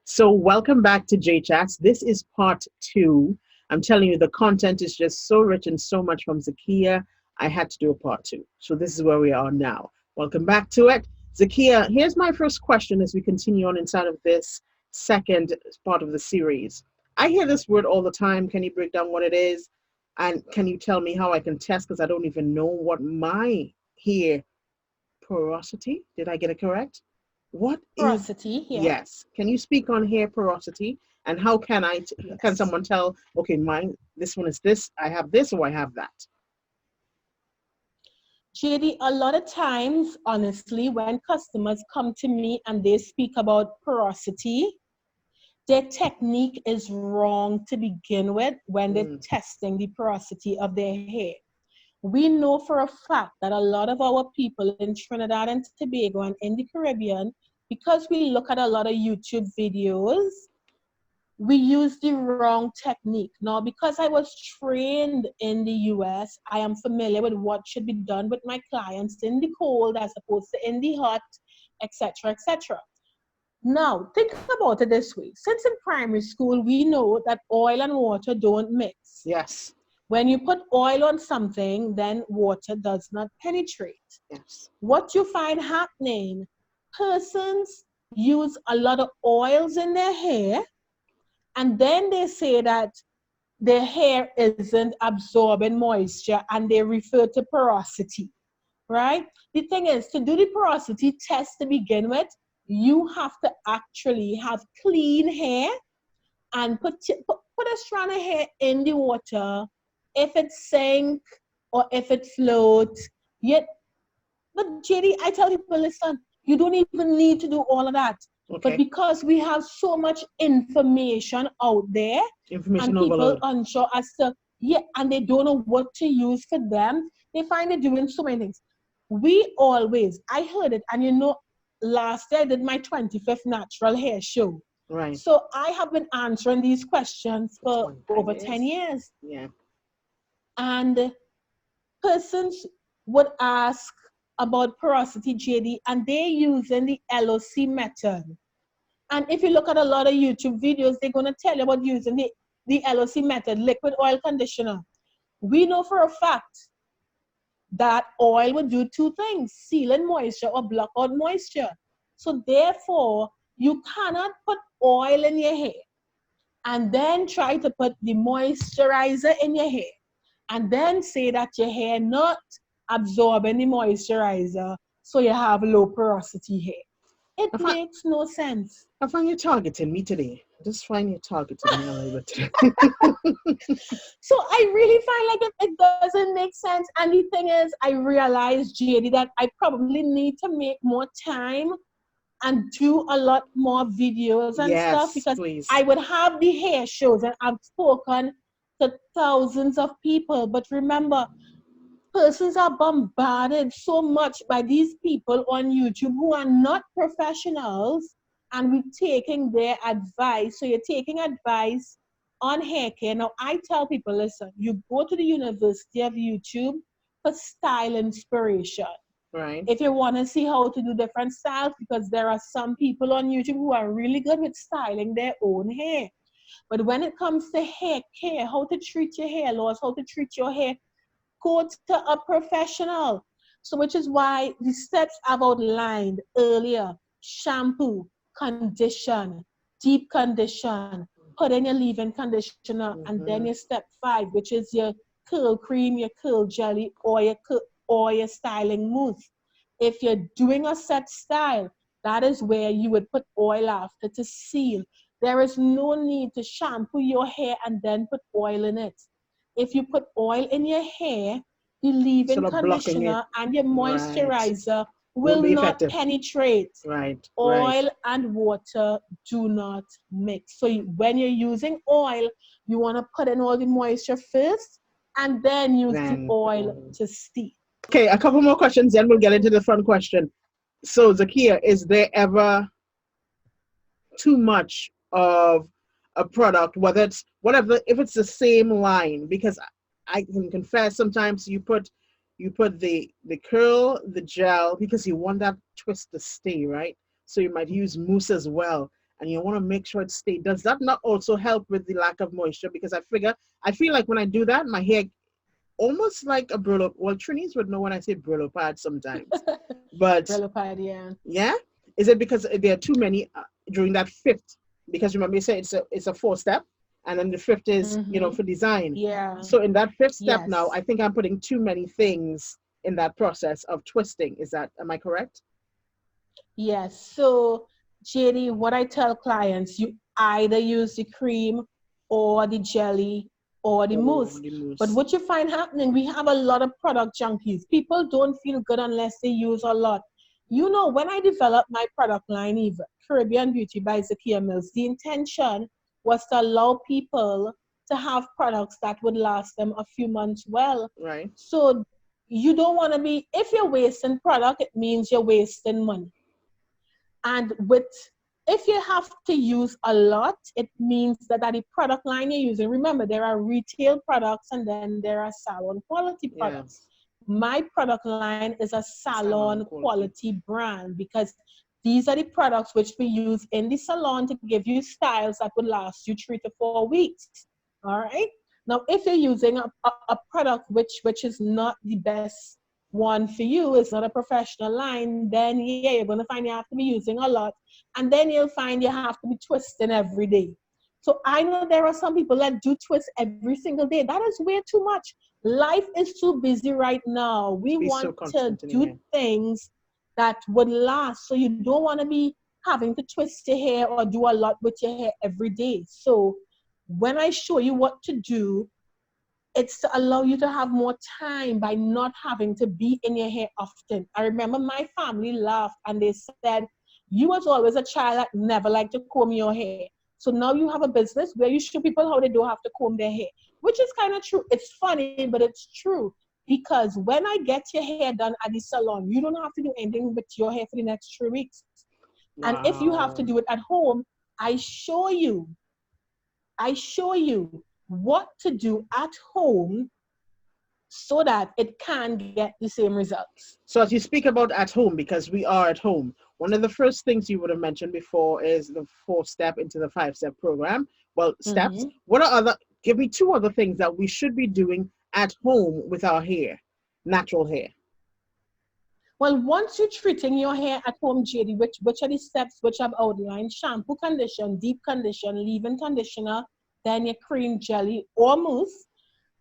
So welcome back to J Chats. This is part two. I'm telling you, the content is just so rich and so much from Zakia. I had to do a part two. So this is where we are now. Welcome back to it. Zakia, here's my first question as we continue on inside of this second part of the series. I hear this word all the time. Can you break down what it is? And can you tell me how I can test? Because I don't even know what my hair porosity, did I get it correct? What is, Porosity, yeah. yes. Can you speak on hair porosity and how can can Yes. someone tell, okay, mine, this one is this, I have this or I have that? JD, a lot of times, honestly, when customers come to me and they speak about porosity, their technique is wrong to begin with when they're Mm, testing the porosity of their hair. We know for a fact that a lot of our people in Trinidad and Tobago and in the Caribbean, because we look at a lot of YouTube videos, we use the wrong technique. Now, because I was trained in the US, I am familiar with what should be done with my clients in the cold as opposed to in the hot, etc., etc. Now, think about it this way. Since in primary school, we know that oil and water don't mix. yes, When you put oil on something, then water does not penetrate. yes. What you find happening, persons use a lot of oils in their hair, and then they say that their hair isn't absorbing moisture and they refer to porosity, right? The thing is, to do the porosity test to begin with, you have to actually have clean hair and put a strand of hair in the water. If it sink or if it floats, yet, but JD, I tell people, listen, you don't even need to do all of that. But Okay. because we have so much information out there and Information people overload. unsure as to, yeah, and they don't know what to use for them, they find it doing so many things. I heard it, and last year I did my 25th natural hair show. Right. So I have been answering these questions For for 25 over 10 years. years. Yeah. And persons would ask about porosity, JD, and they're using the LOC method. And if you look at a lot of YouTube videos, they're going to tell you about using the LOC method, liquid oil conditioner. We know for a fact that oil would do two things, seal in moisture or block out moisture. So therefore, you cannot put oil in your hair and then try to put the moisturizer in your hair and then say that your hair not absorbing the moisturizer, so you have low porosity hair. It I find, makes no sense. I find you targeting me today. I just find you targeting me a little bit today. So I really find like it doesn't make sense. And the thing is, I realized, JD, that I probably need to make more time and do a lot more videos and stuff, Yes, because please. I would have the hair shows and I've spoken to thousands of people. But remember, persons are bombarded so much by these people on YouTube who are not professionals, and we're taking their advice. So you're taking advice on hair care. Now, I tell people, listen, you go to the University of YouTube for style inspiration. Right. If you want to see how to do different styles, because there are some people on YouTube who are really good with styling their own hair. But when it comes to hair care, how to treat your hair loss, how to treat your hair, go to a professional. So, which is why the steps I've outlined earlier: shampoo, condition, deep condition, put in your leave-in conditioner, and then your step 5, which is your curl cream, your curl jelly, or your styling mousse. If you're doing a set style, that is where you would put oil after to seal. There is no need to shampoo your hair and then put oil in it. If you put oil in your hair, the leave-in Sort of blocking it. conditioner and your Right. moisturizer Won't will be not effective. penetrate. Right. Right. Oil and water do not mix. So when you're using oil, you want to put in all the moisture first and then use the Then. oil to steam. Okay, a couple more questions, then we'll get into the front question. So, Zakia, is there ever too much of a product, whether it's whatever, if it's the same line? Because I can confess, sometimes you put the curl, the gel, because you want that twist to stay, right? So you might use mousse as well, and you want to make sure it stays. Does that not also help with the lack of moisture? Because I feel like when I do that, my hair almost like a Brillo. Well, Trinis would know when I say Brillo pad sometimes, but Relapide, yeah. yeah, is it because there are too many during that fifth? Because remember, you said it's a 4 step, and then the fifth is Mm-hmm. for design. Yeah. So in that fifth step now, Yes. I think I'm putting too many things in that process of twisting. Am I correct? Yes. So, JD, what I tell clients, you either use the cream or the jelly or the Oh, mousse. the But mousse. what you find happening, we have a lot of product junkies. People don't feel good unless they use a lot. You know, when I developed my product line, even Caribbean Beauty by Zakiya Mills, the intention was to allow people to have products that would last them a few months well. Right. So you don't want to be, if you're wasting product, it means you're wasting money. And with, if you have to use a lot, it means that the product line you're using, remember, there are retail products and then there are salon quality products. Yes. My product line is a Salon salon quality. quality brand, because these are the products which we use in the salon to give you styles that would last you 3 to 4 weeks. All right. Now, if you're using a product which is not the best one for you, it's not a professional line, then yeah, you're going to find you have to be using a lot. And then you'll find you have to be twisting every day. So I know there are some people that do twist every single day. That is way too much. Life is too busy right now. We To be want so to constant in your do hair. things that would last. So you don't want to be having to twist your hair or do a lot with your hair every day. So when I show you what to do, it's to allow you to have more time by not having to be in your hair often. I remember my family laughed and they said, you was always a child that never liked to comb your hair. So now you have a business where you show people how they don't have to comb their hair, which is kind of true. It's funny, but it's true. Because when I get your hair done at the salon, you don't have to do anything with your hair for the next 3 weeks. And if you have to Wow. do it at home, I show you, I show you what to do at home so that it can get the same results. So as you speak about at home, because we are at home, one of the first things you would have mentioned before is the 4 step into the 5 step program. Well, steps. Mm-hmm. What are give me 2 other things that we should be doing at home with our hair, natural hair. Well, once you're treating your hair at home, JD, which are the steps which I've outlined? Shampoo, condition, deep condition, leave-in conditioner, then your cream, jelly, or mousse.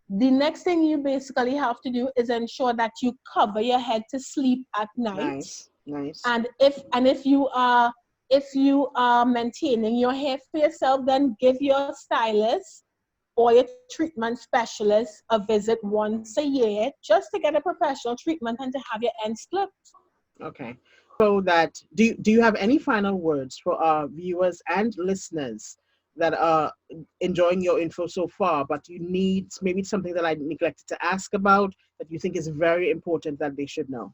The next thing you basically have to do is ensure that you cover your head to sleep at night. Nice, nice. And if you are maintaining your hair for yourself, then give your stylist or your treatment specialist a visit once a year just to get a professional treatment and to have your ends clipped. Okay. So that do you have any final words for our viewers and listeners that are enjoying your info so far, but you need maybe something that I neglected to ask about that you think is very important that they should know?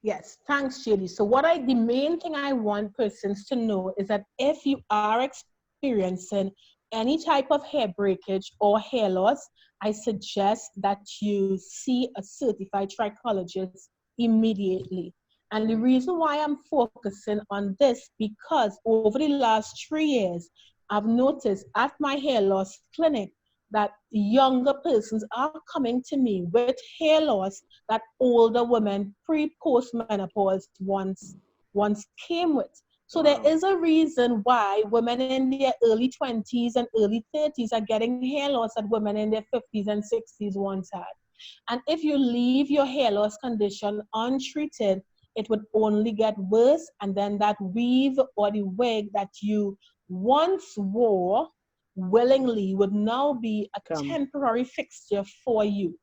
Yes, thanks, JD. So the main thing I want persons to know is that if you are experiencing any type of hair breakage or hair loss, I suggest that you see a certified trichologist immediately. And the reason why I'm focusing on this, because over the last 3 years, I've noticed at my hair loss clinic that younger persons are coming to me with hair loss that older women pre-post menopause once came with. So there Wow. is a reason why women in their early 20s and early 30s are getting hair loss that women in their 50s and 60s once had. And if you leave your hair loss condition untreated, it would only get worse. And then that weave or the wig that you once wore willingly would now be a Come. temporary fixture for you.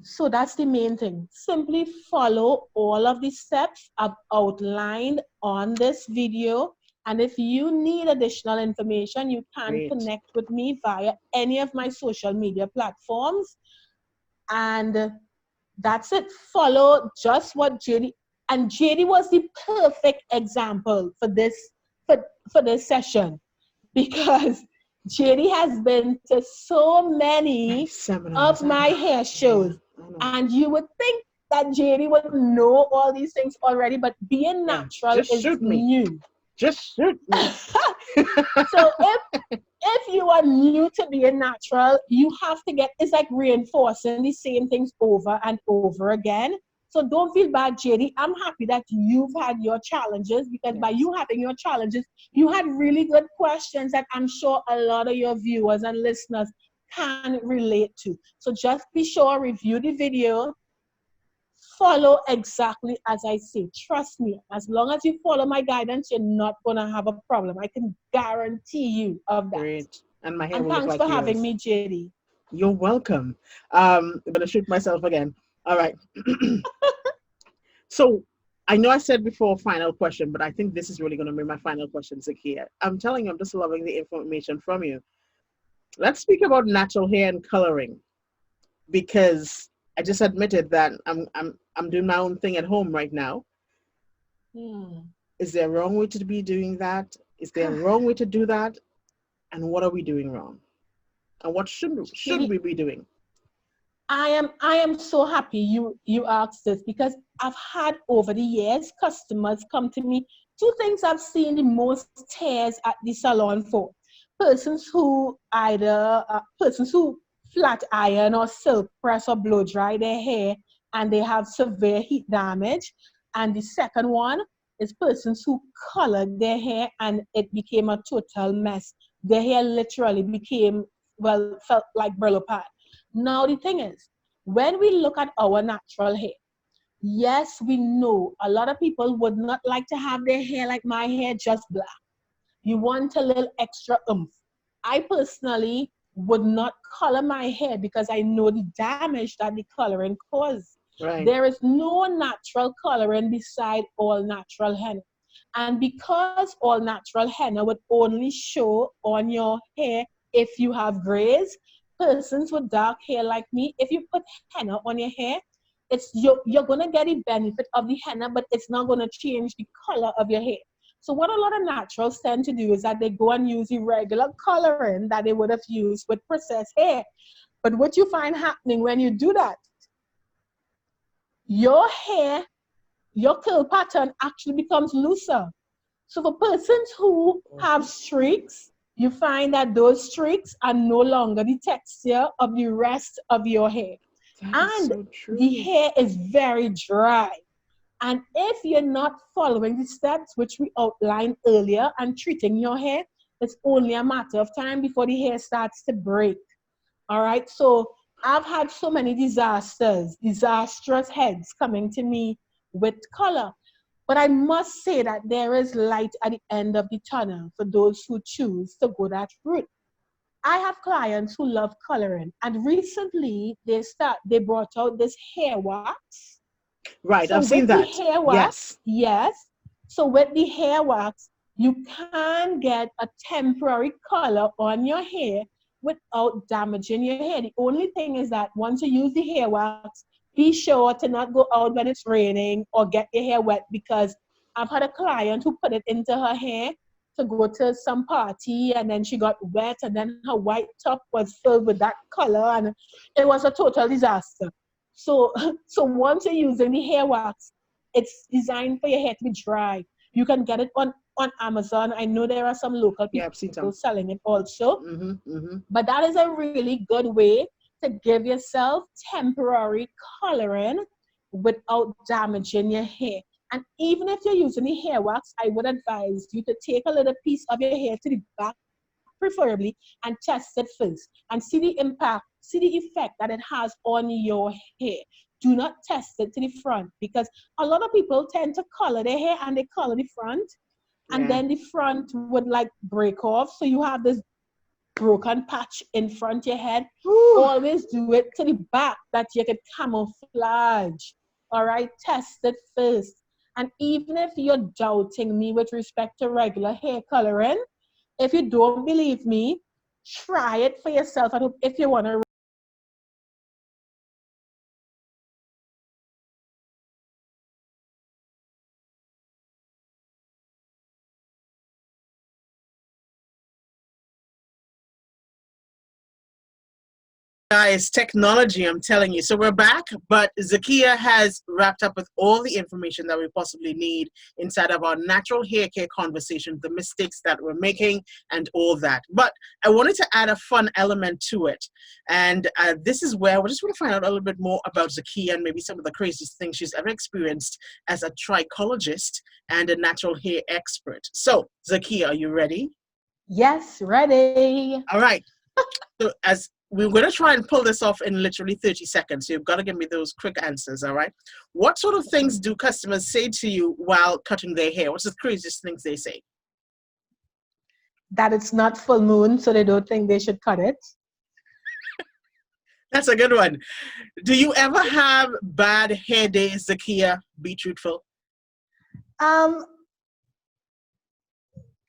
So that's the main thing. Simply follow all of the steps I've outlined on this video. And if you need additional information, you can Great. connect with me via any of my social media platforms. And that's it. Follow just what JD, and JD was the perfect example for this session, because JD has been to so Many many of seminars. I my know. hair Yeah, shows, I know. and you would think that JD would know all these things already, but being Yeah. natural Just is shoot me. new. Just shoot me. So if you are new to being natural, you have to it's like reinforcing the same things over and over again. So don't feel bad, JD. I'm happy that you've had your challenges, because by Yes. you having your challenges, you had really good questions that I'm sure a lot of your viewers and listeners can relate to. So just be sure, review the video, follow exactly as I say. Trust me, as long as you follow my guidance, you're not going to have a problem. I can guarantee you of that. Great. And my hair And will look thanks like for having yours. me, JD. You're welcome. I'm gonna shoot myself again. All right. So I know I said before final question, but I think this is really gonna be my final question, Zakia. I'm telling you, I'm just loving the information from you. Let's speak about natural hair and coloring, because I just admitted that I'm doing my own thing at home right now. Hmm. Is there a wrong way to be doing that? Is there a wrong way to do that? And what are we doing wrong? And what should JD, we be doing? I am so happy you asked this, because I've had over the years customers come to me. Two things I've seen the most tears at the salon for: persons who flat iron or silk press or blow dry their hair and they have severe heat damage, and the second one is persons who colored their hair and it became a total mess. Their hair literally became, well, felt like Brillo pad. Now, the thing is, when we look at our natural hair, yes, we know a lot of people would not like to have their hair like my hair, just black. You want a little extra oomph. I personally would not color my hair because I know the damage that the coloring causes. Right. There is no natural coloring beside all natural henna. And because all natural henna would only show on your hair if you have grays, persons with dark hair like me, if you put henna on your hair, you're gonna get the benefit of the henna, but it's not gonna change the color of your hair. So what a lot of naturals tend to do is that they go and use the regular coloring that they would have used with processed hair. But what you find happening when you do that, your hair, your curl pattern actually becomes looser. So for persons who have streaks, you find that those streaks are no longer the texture of the rest of your hair. That is and so the true. hair is very dry. And if you're not following the steps which we outlined earlier and treating your hair, it's only a matter of time before the hair starts to break. All right. So I've had so many disastrous heads coming to me with color. But I must say that there is light at the end of the tunnel for those who choose to go that route. I have clients who love coloring, and recently they brought out this hair wax. Right, So I've with seen the that. hair wax, Yes. yes. So with the hair wax, you can get a temporary color on your hair without damaging your hair. The only thing is that once you use the hair wax, be sure to not go out when it's raining or get your hair wet, because I've had a client who put it into her hair to go to some party and then she got wet and then her white top was filled with that color and it was a total disaster. So, so once you're using the hair wax, it's designed for your hair to be dry. You can get it on Amazon. I know there are some local Yeah, people I've seen some. selling it also, Mm-hmm, mm-hmm. but that is a really good way to give yourself temporary coloring without damaging your hair. And even if you're using the hair wax, I would advise you to take a little piece of your hair to the back, preferably, and test it first and see the impact, see the effect that it has on your hair. Do not test it to the front, because a lot of people tend to color their hair and they color the front, and Yeah. then the front would like break off. So you have this broken patch in front of your head. Whew. Always do it to the back that you can camouflage. All right, test it first. And even if you're doubting me with respect to regular hair coloring, if you don't believe me, try it for yourself. And if you want to Guys, technology, I'm telling you. So we're back, but Zakia has wrapped up with all the information that we possibly need inside of our natural hair care conversation, the mistakes that we're making, and all that. But I wanted to add a fun element to it. And this is where we just want to find out a little bit more about Zakia and maybe some of the craziest things she's ever experienced as a trichologist and a natural hair expert. So, Zakia, are you ready? yes, ready. All right. So as we're going to try and pull this off in literally 30 seconds. So you've got to give me those quick answers, all right? What sort of things do customers say to you while cutting their hair? What's the craziest things they say? That it's not full moon, so they don't think they should cut it. That's a good one. Do you ever have bad hair days, Zakia? Be truthful. Um,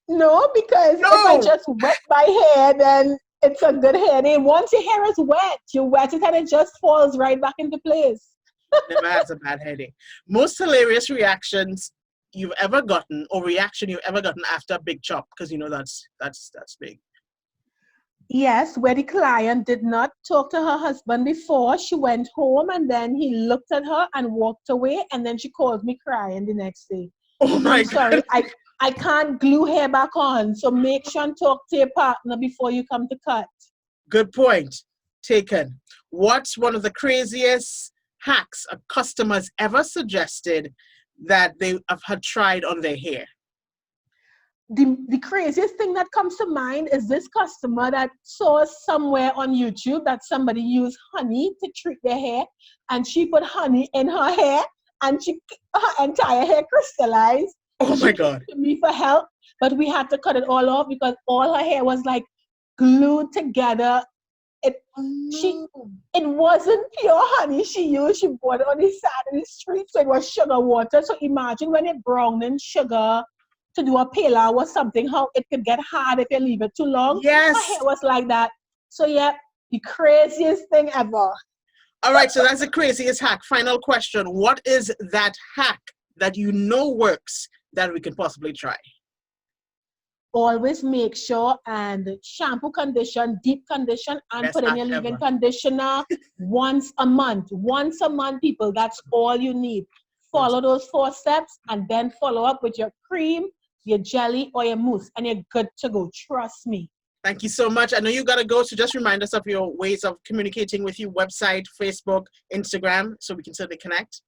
no, because if I No! just wet my hair, then it's a good hair day. Once your hair is wet, you wet it and it just falls right back into place. Never has a bad hair day. Most hilarious reactions you've ever gotten or reaction you've ever gotten after a big chop, because you know that's big. Yes, where the client did not talk to her husband before she went home, and then he looked at her and walked away, and then she called me crying the next day. Oh I'm my sorry, God. I can't glue hair back on, so make sure and talk to your partner before you come to cut. Good point taken. What's one of the craziest hacks a customer's ever suggested that they have had tried on their hair? The craziest thing that comes to mind is this customer that saw somewhere on YouTube that somebody used honey to treat their hair, and she put honey in her hair, and her entire hair crystallized. Oh She my came God. to me for help, but we had to cut it all off because all her hair was like glued together. It Oh she no. it wasn't pure honey she used. She bought it on the side of the street, so it was sugar water. So imagine when it browned in sugar to do a pilau or something, how it could get hard if you leave it too long. Her hair Yes. was like that. So yeah, the craziest thing ever. All right, so that's the craziest hack. Final question. What is that hack that you know works that we can possibly try? Always make sure and shampoo condition, deep condition, and Best put in hack your leave-in ever. conditioner once a month. Once a month, people, that's all you need. Once. Follow those 4 steps and then follow up with your cream, your jelly, or your mousse, and you're good to go. Trust me. Thank you so much. I know you got to go, so just remind us of your ways of communicating with you, website, Facebook, Instagram, so we can certainly connect.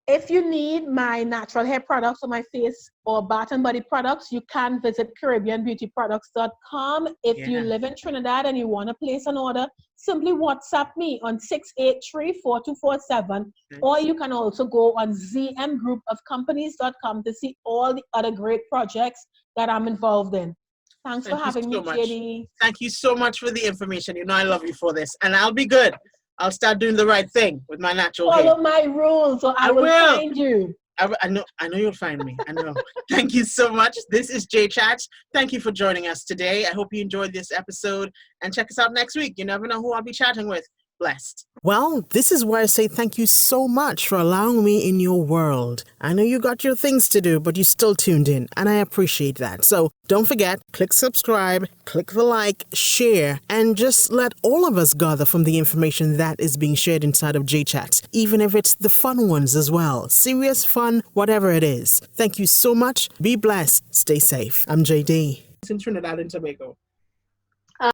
If you need my natural hair products for my face or bath and body products, you can visit CaribbeanBeautyProducts.com. If you live in Trinidad and you want to place an order, simply WhatsApp me on 683-4247. Or you can also go on zmgroupofcompanies.com to see all the other great projects that I'm involved in. Thanks for having me, JD. Thank you so much for the information. You know I love you for this. And I'll be good. I'll start doing the right thing with my natural hair. Follow my rules, or I will find you. I know you'll find me. I know. Thank you so much. This is J Chats. Thank you for joining us today. I hope you enjoyed this episode, and check us out next week. You never know who I'll be chatting with. Blessed. Well, this is where I say thank you so much for allowing me in your world. I know you got your things to do, but you still tuned in, and I appreciate that. So don't forget, click subscribe, click the like, share, and just let all of us gather from the information that is being shared inside of J-Chat, even if it's the fun ones as well. Serious, fun, whatever it is. Thank you so much. Be blessed. Stay safe. I'm JD. It's in Trinidad and Tobago.